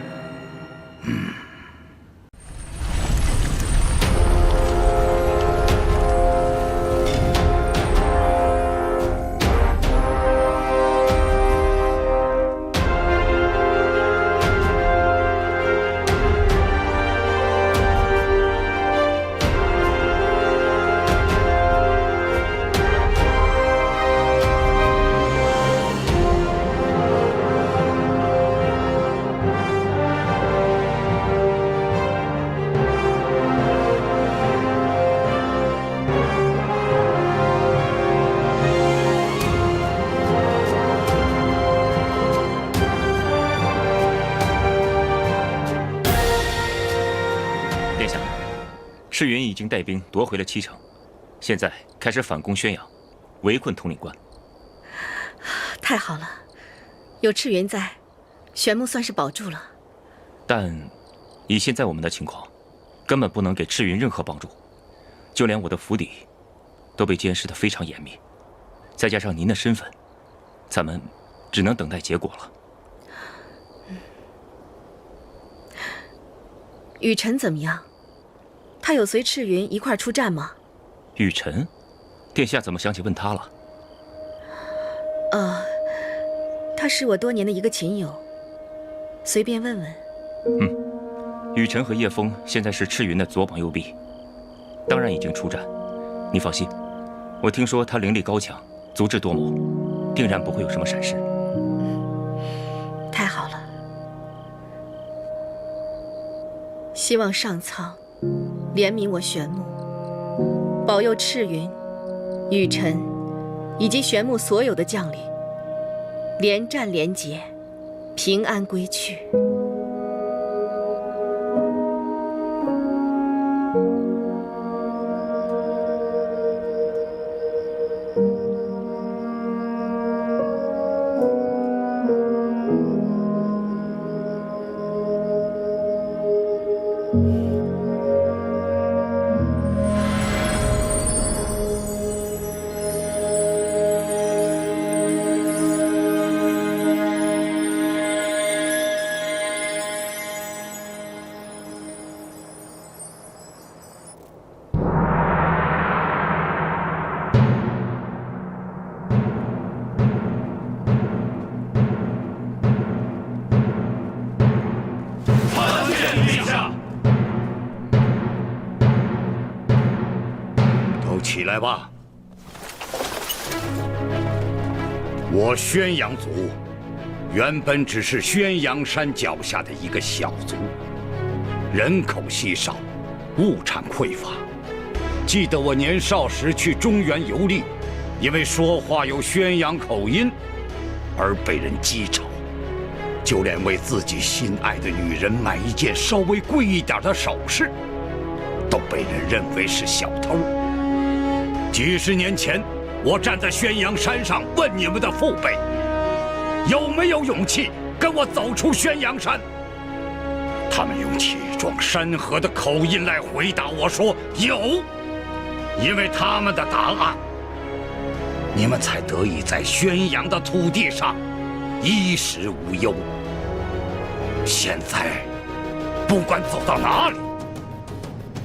赤云已经带兵夺回了7城，现在开始反攻宣阳，围困统领关。太好了，有赤云在，玄木算是保住了。但以现在我们的情况，根本不能给赤云任何帮助，就连我的府邸都被监视得非常严密，再加上您的身份，咱们只能等待结果了。雨辰怎么样？他有随赤云一块出战吗？雨辰，殿下怎么想起问他了？他是我多年的一个琴友，随便问问。雨辰和叶枫现在是赤云的左膀右臂，当然已经出战。你放心，我听说他灵力高强，足智多谋，定然不会有什么闪失。太好了，希望上苍怜悯我玄木，保佑赤云、雨辰以及玄木所有的将领连战连捷，平安归去。起来吧！我宣阳族原本只是宣阳山脚下的一个小族，人口稀少，物产匮乏。记得我年少时去中原游历，因为说话有宣阳口音而被人讥嘲，就连为自己心爱的女人买一件稍微贵一点的首饰，都被人认为是小偷。几十年前，我站在宣阳山上问你们的父辈，有没有勇气跟我走出宣阳山？他们用气壮山河的口音来回答我说有，因为他们的答案，你们才得以在宣阳的土地上衣食无忧。现在，不管走到哪里，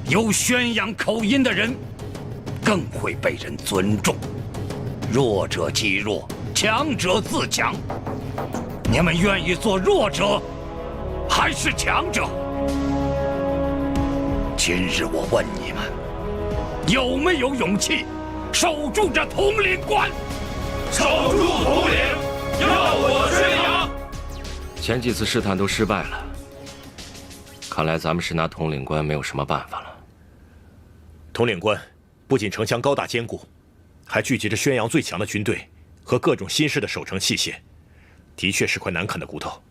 有宣阳口音的人更会被人尊重。弱者即弱，强者自强。你们愿意做弱者，还是强者？今日我问你们，有没有勇气守住这统领关？守住统领，要我宣阳。前几次试探都失败了，看来咱们是拿统领关没有什么办法了。统领关不仅城墙高大坚固，还聚集着宣阳最强的军队和各种新式的守城器械，的确是块难啃的骨头。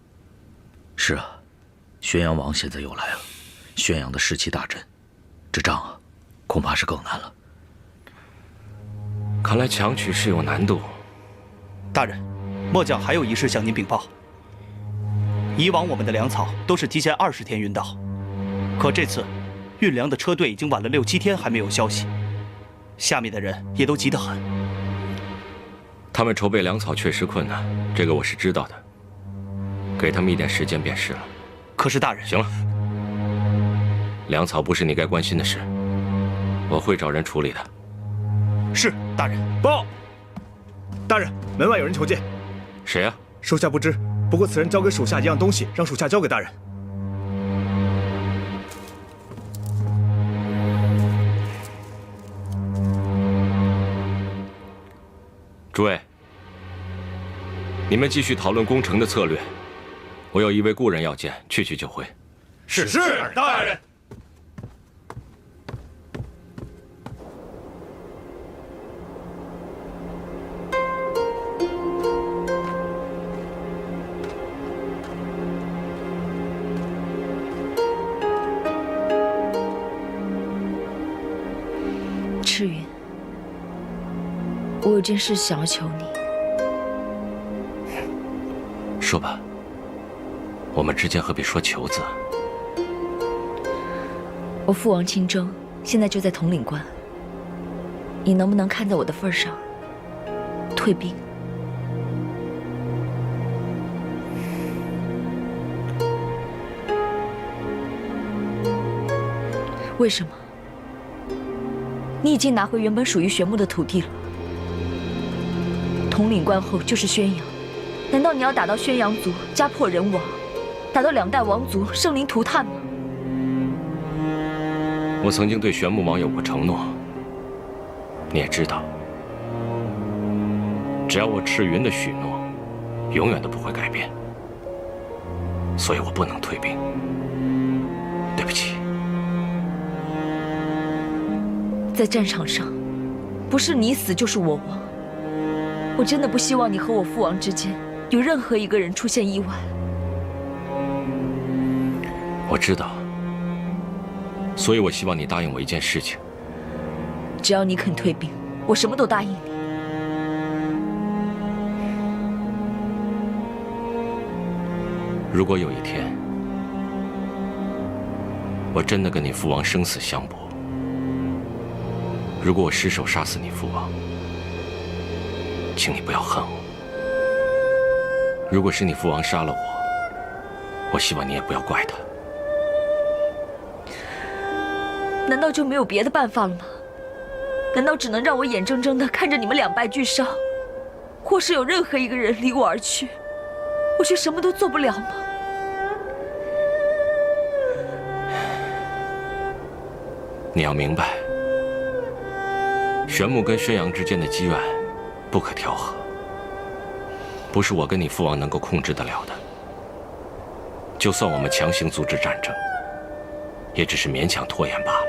是啊，宣阳王现在又来了，宣阳的士气大振，这仗啊，恐怕是更难了。看来强取是有难度。大人，末将还有一事向您禀报。以往我们的粮草都是提前20天运到，可这次运粮的车队已经晚了6、7天还没有消息，下面的人也都急得很。他们筹备粮草确实困难，这个我是知道的。给他们一点时间便是了。可是大人，行了，粮草不是你该关心的事，我会找人处理的。是，大人。报，大人，门外有人求见。谁呀？属下不知，不过此人交给属下一样东西，让属下交给大人。诸位，你们继续讨论攻城的策略。我有一位故人要见，去就回。是大人。赤云，我有件事想要求你。说吧，我们之间何必说求字？我父王亲征现在就在统领关，你能不能看在我的份上，退兵？为什么？你已经拿回原本属于玄牧的土地了。统领关后就是宣阳，难道你要打到宣阳族家破人亡，打到2代王族生灵涂炭吗？我曾经对玄牧王有过承诺，你也知道，只要我赤云的许诺，永远都不会改变，所以我不能退兵。对不起。在战场上，不是你死就是我亡。我真的不希望你和我父王之间有任何一个人出现意外。我知道，所以我希望你答应我一件事情。只要你肯退兵，我什么都答应你。如果有一天，我真的跟你父王生死相搏，如果我失手杀死你父王，请你不要恨我。如果是你父王杀了我，我希望你也不要怪他。难道就没有别的办法了吗？难道只能让我眼睁睁地看着你们2败俱伤，或是有任何一个人离我而去，我却什么都做不了吗？你要明白，玄牧跟宣阳之间的积怨不可调和，不是我跟你父王能够控制得了的。就算我们强行阻止战争，也只是勉强拖延罢了。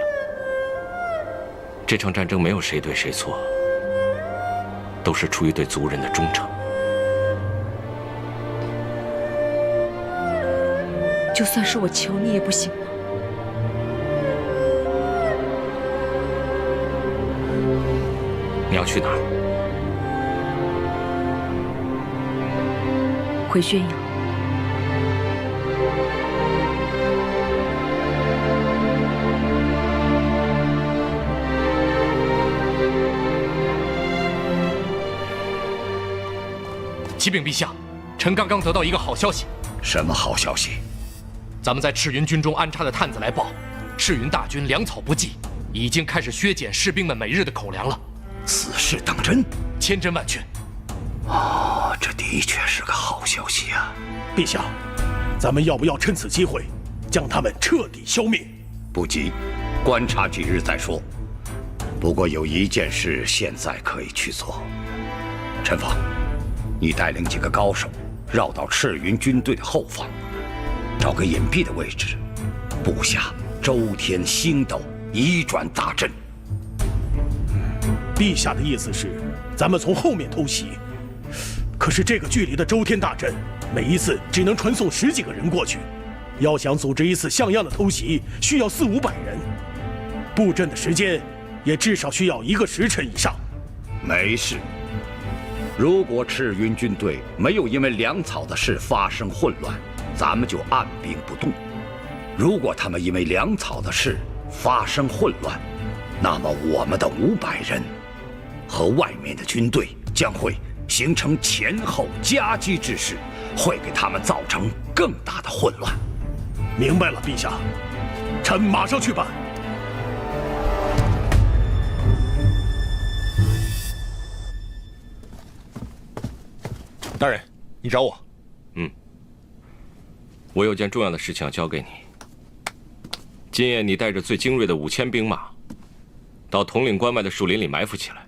这场战争没有谁对谁错，都是出于对族人的忠诚。就算是我求你也不行吗？要去哪儿？回宣阳。启禀陛下，臣刚刚得到一个好消息。什么好消息？咱们在赤云军中安插的探子来报，赤云大军粮草不济，已经开始削减士兵们每日的口粮了。此事当真？千真万确。哦，这的确是个好消息啊！陛下，咱们要不要趁此机会将他们彻底消灭？不急，观察几日再说。不过有一件事现在可以去做。陈芳，你带领几个高手绕到赤云军队的后方，找个隐蔽的位置，布下周天星斗移转大阵。陛下的意思是，咱们从后面偷袭。可是这个距离的周天大阵，每一次只能传送10几个人过去。要想组织一次像样的偷袭，需要400-500人，布阵的时间也至少需要1个时辰以上。没事。如果赤云军队没有因为粮草的事发生混乱，咱们就按兵不动；如果他们因为粮草的事发生混乱，那么我们的500人和外面的军队将会形成前后夹击之势，会给他们造成更大的混乱。明白了，陛下，臣马上去办。大人，你找我？我有件重要的事情要交给你。今夜你带着最精锐的5000兵马，到统领关外的树林里埋伏起来。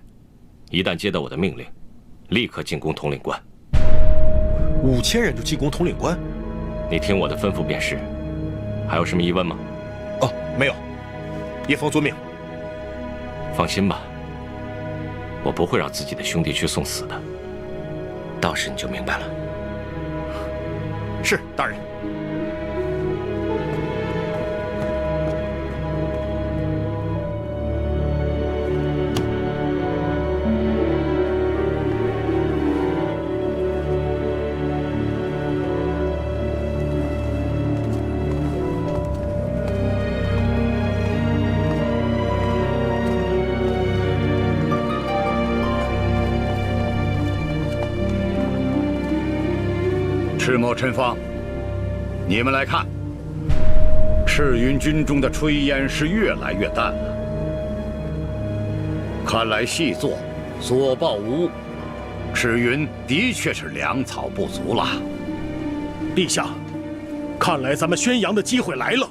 一旦接到我的命令，立刻进攻统领关。5000人就进攻统领关？你听我的吩咐便是。还有什么疑问吗？哦，没有。叶枫遵命。放心吧，我不会让自己的兄弟去送死的。到时你就明白了。是，大人。赤墨、陈芳，你们来看，赤云军中的炊烟是越来越淡了。看来细作所报无误，赤云的确是粮草不足了。陛下，看来咱们宣扬的机会来了。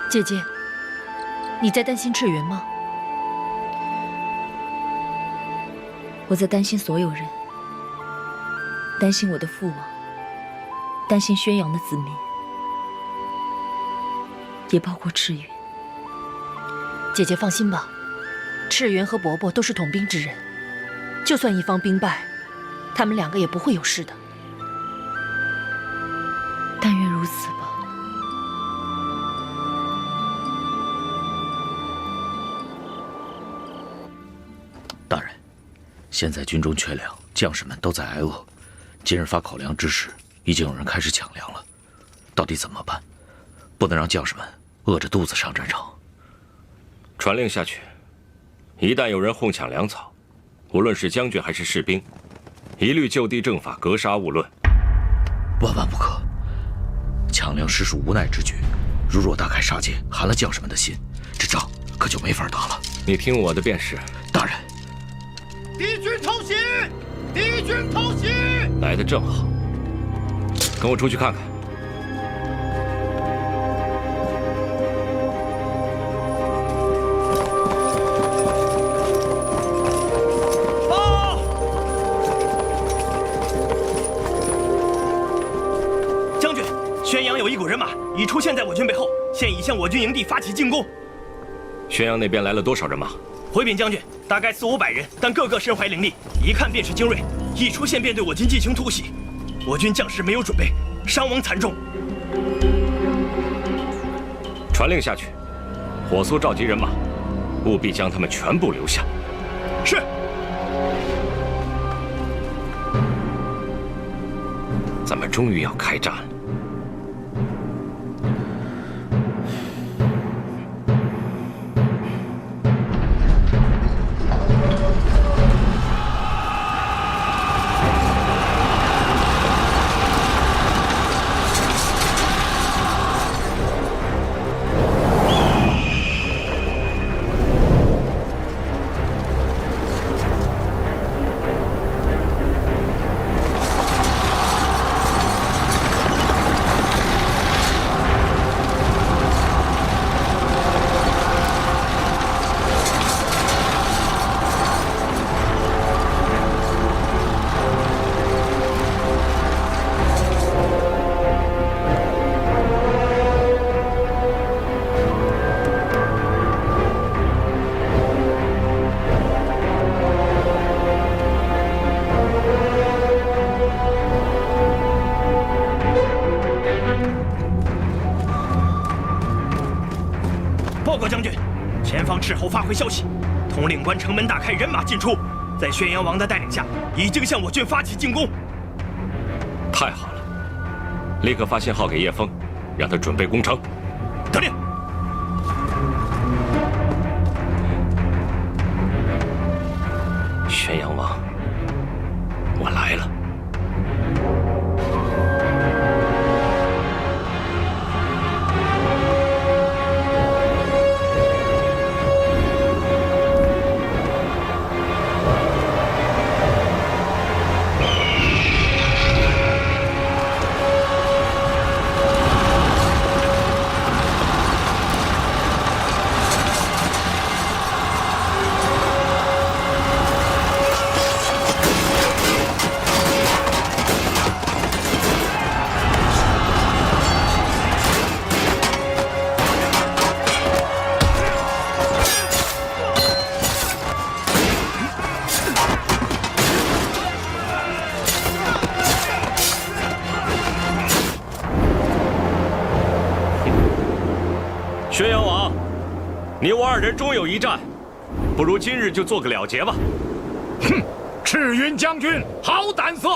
姐姐，你在担心赤云吗？我在担心所有人，担心我的父王，担心宣阳的子民，也包括赤云。姐姐放心吧，赤云和伯伯都是统兵之人，就算一方兵败，他们2个也不会有事的。但愿如此吧。大人，现在军中缺粮，将士们都在挨饿。今日发口粮之时，已经有人开始抢粮了。到底怎么办？不能让将士们饿着肚子上战场。传令下去，一旦有人哄抢粮草，无论是将军还是士兵，一律就地正法，格杀勿论。万万不可！抢粮实属无奈之举，如若大开杀戒，寒了将士们的心，这仗可就没法打了。你听我的便是。大人。敌军偷袭！敌军偷袭！来得正好，跟我出去看看。报！将军，宣阳有一股人马已出现在我军背后，现已向我军营地发起进攻。宣阳那边来了多少人马？回禀将军，大概400-500人，但个个身怀灵力，一看便是精锐。一出现便对我军进行突袭，我军将士没有准备，伤亡惨重。传令下去，火速召集人马，务必将他们全部留下。是。咱们终于要开战了。报告将军，前方斥候发回消息，统领官城门大开，人马进出，在宣阳王的带领下，已经向我军发起进攻。太好了，立刻发信号给叶枫，让他准备攻城。得令。宣阳王，我来了。宣阳王，你我二人终有一战，不如今日就做个了结吧。哼，赤云将军好胆色！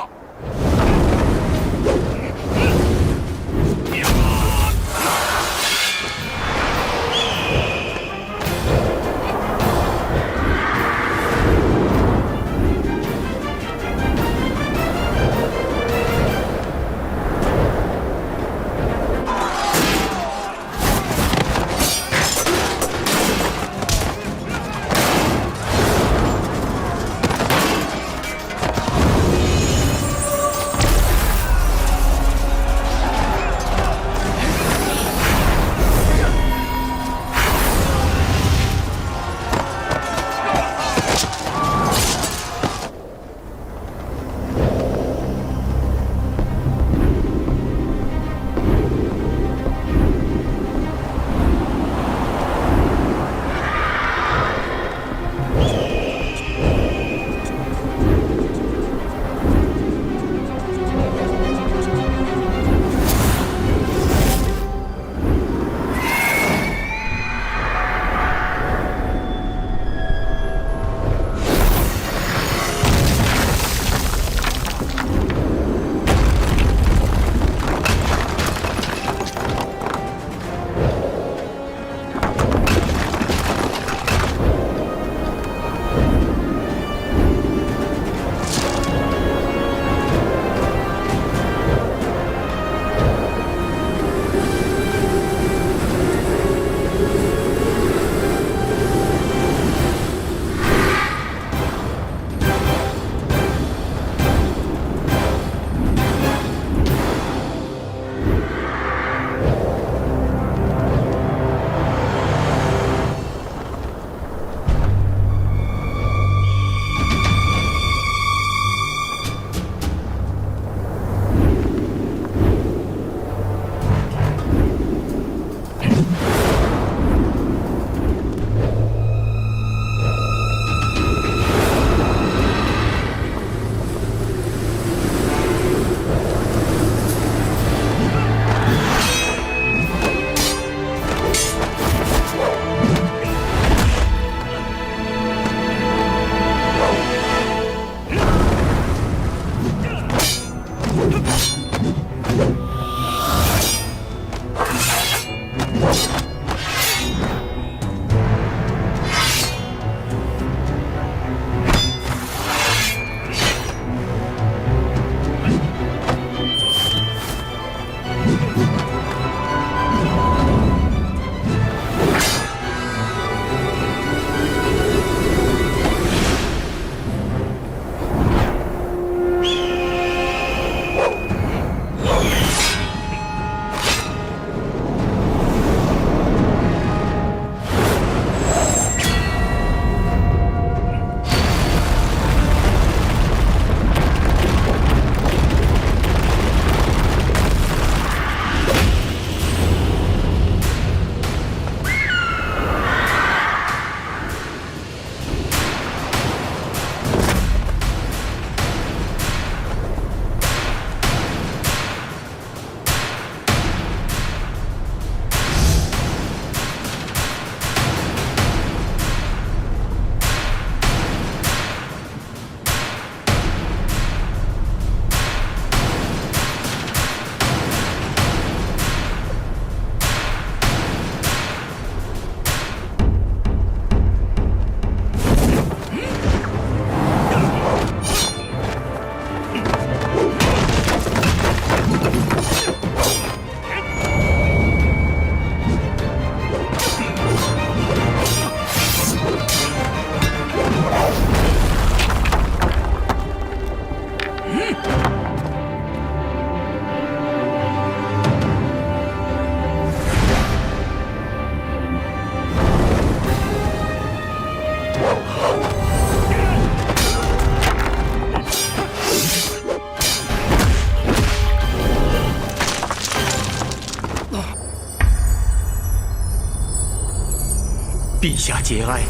陛下节哀，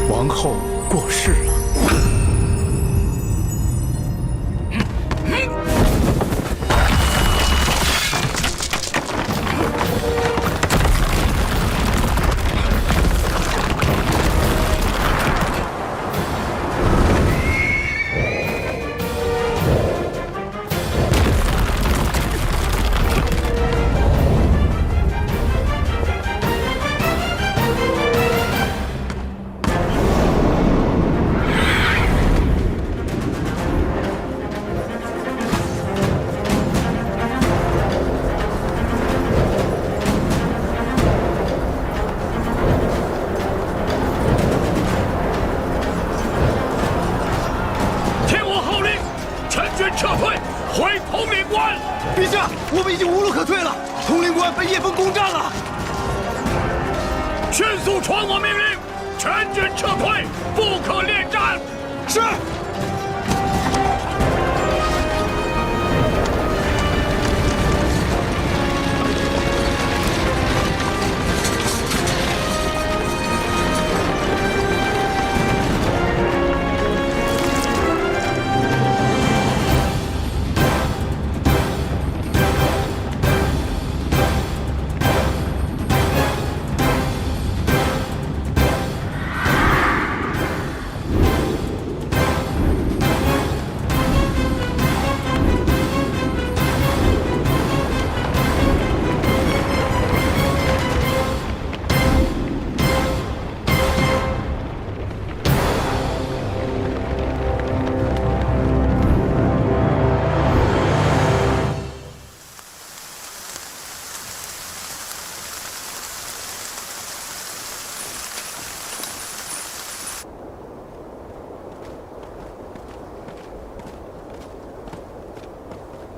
王后过世了。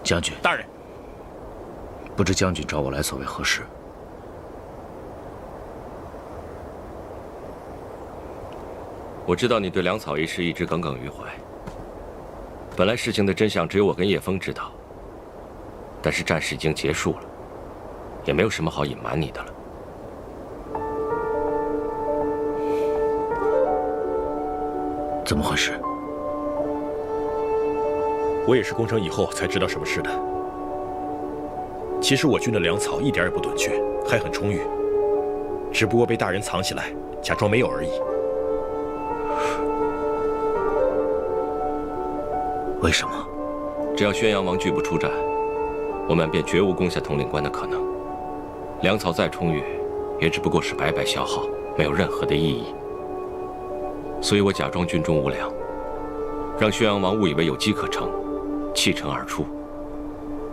将军，大人，不知将军找我来所为何事？我知道你对粮草一事一直耿耿于怀。本来事情的真相只有我跟叶枫知道，但是战事已经结束了，也没有什么好隐瞒你的了。怎么回事？我也是攻城以后才知道什么事的。其实我军的粮草一点也不短缺，还很充裕，只不过被大人藏起来，假装没有而已。为什么？只要宣阳王拒不出战，我们便绝无攻下统领关的可能。粮草再充裕，也只不过是白白消耗，没有任何的意义。所以我假装军中无粮，让宣阳王误以为有机可乘，弃城而出。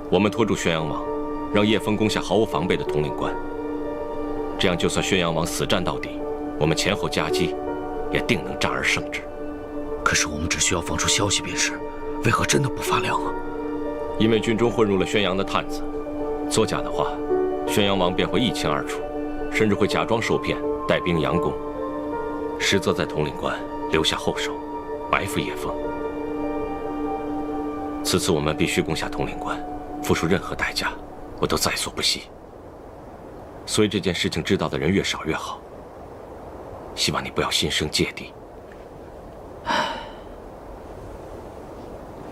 我们拖住宣阳王，让叶枫攻下毫无防备的统领关。这样，就算宣阳王死战到底，我们前后夹击，也定能战而胜之。可是我们只需要放出消息便是，为何真的不发粮啊？因为军中混入了宣阳的探子，作假的话，宣阳王便会一清二楚，甚至会假装受骗，带兵佯攻，实则在统领关留下后手，埋伏叶枫。此次我们必须攻下统领关，付出任何代价，我都在所不惜。所以这件事情知道的人越少越好。希望你不要心生芥蒂。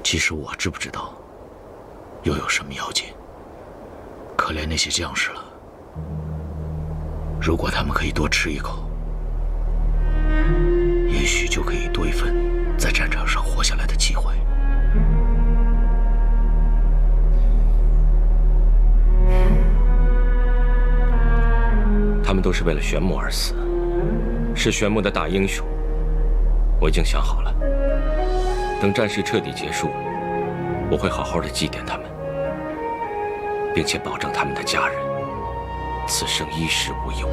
其实我知不知道，又有什么要紧？可怜那些将士了。如果他们可以多吃一口，也许就可以多一份在战场上活下来的机会。他们都是为了玄木而死，是玄木的大英雄。我已经想好了，等战事彻底结束，我会好好的祭奠他们，并且保证他们的家人此生衣食无忧。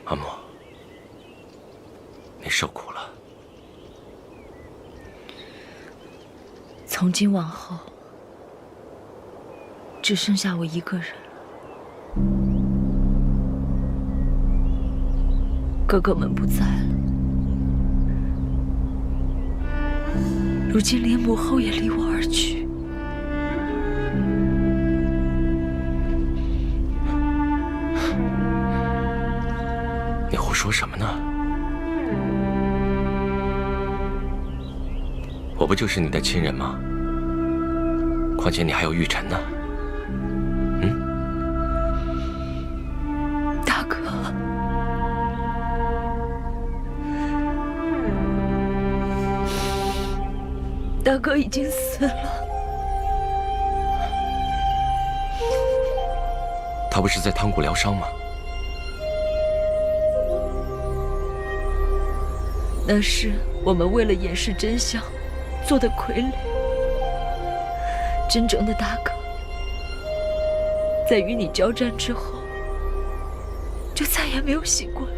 阿莫，你受苦了。从今往后，只剩下我一个人。哥哥们不在了，如今连母后也离我而去。你胡说什么呢？我不就是你的亲人吗？况且你还有玉宸呢。大哥，大哥已经死了。他不是在汤谷疗伤吗？那是我们为了掩饰真相做的傀儡。真正的大哥，在与你交战之后，就再也没有醒过来。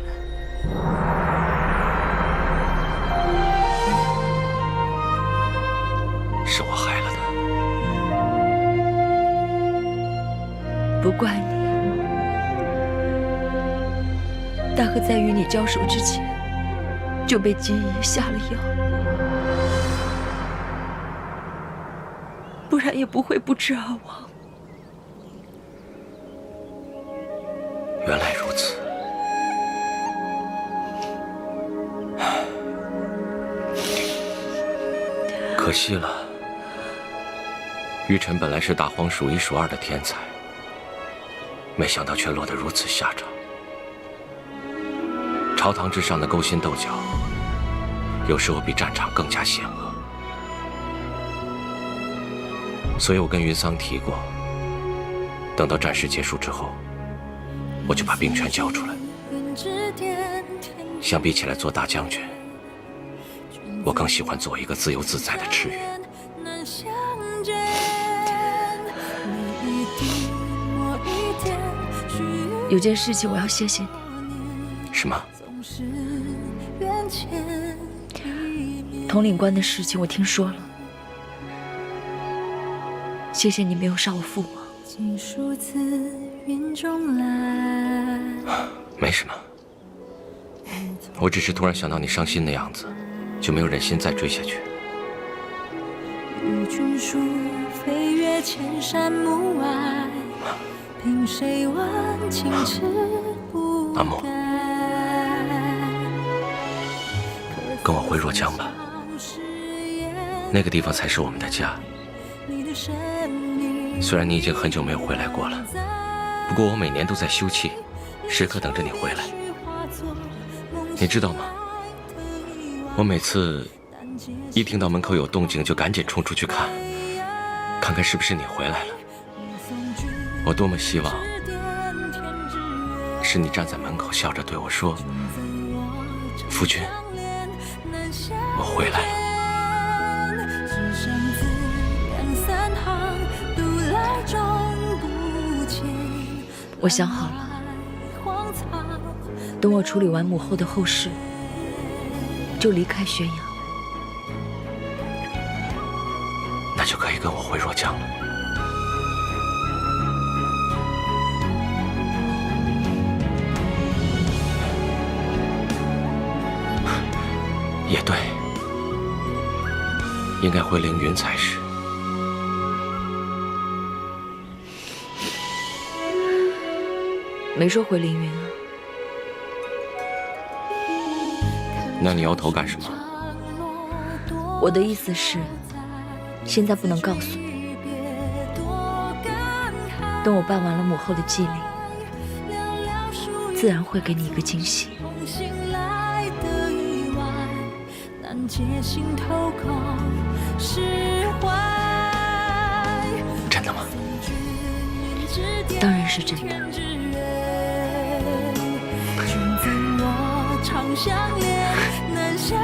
是我害了他。不怪你，大哥在与你交手之前，就被金爷下了药。不然也不会不治而亡。原来如此。可惜了，玉宸本来是大荒数一数二的天才，没想到却落得如此下场。朝堂之上的勾心斗角，有时候比战场更加险恶。所以我跟云桑提过，等到战事结束之后，我就把兵权交出来。相比起来做大将军，我更喜欢做一个自由自在的赤羽。有件事情我要谢谢你。什么？统领官的事情我听说了。谢谢你没有杀我父王。没什么，我只是突然想到你伤心的样子，就没有忍心再追下去。与君书飞越千山暮外，凭谁问青池不改。阿莫，跟我回若江吧，那个地方才是我们的家。虽然你已经很久没有回来过了，不过我每年都在休憩，时刻等着你回来。你知道吗？我每次一听到门口有动静，就赶紧冲出去看，看看是不是你回来了。我多么希望是你站在门口笑着对我说：“夫君，我回来了。”我想好了，等我处理完母后的后事，就离开宣阳。那就可以跟我回若江了。也对，应该回凌云才是。没说回凌云啊。那你摇头干什么？我的意思是，现在不能告诉你。等我办完了母后的祭礼，自然会给你一个惊喜。真的吗？当然是真的。君赠我长相恋，难相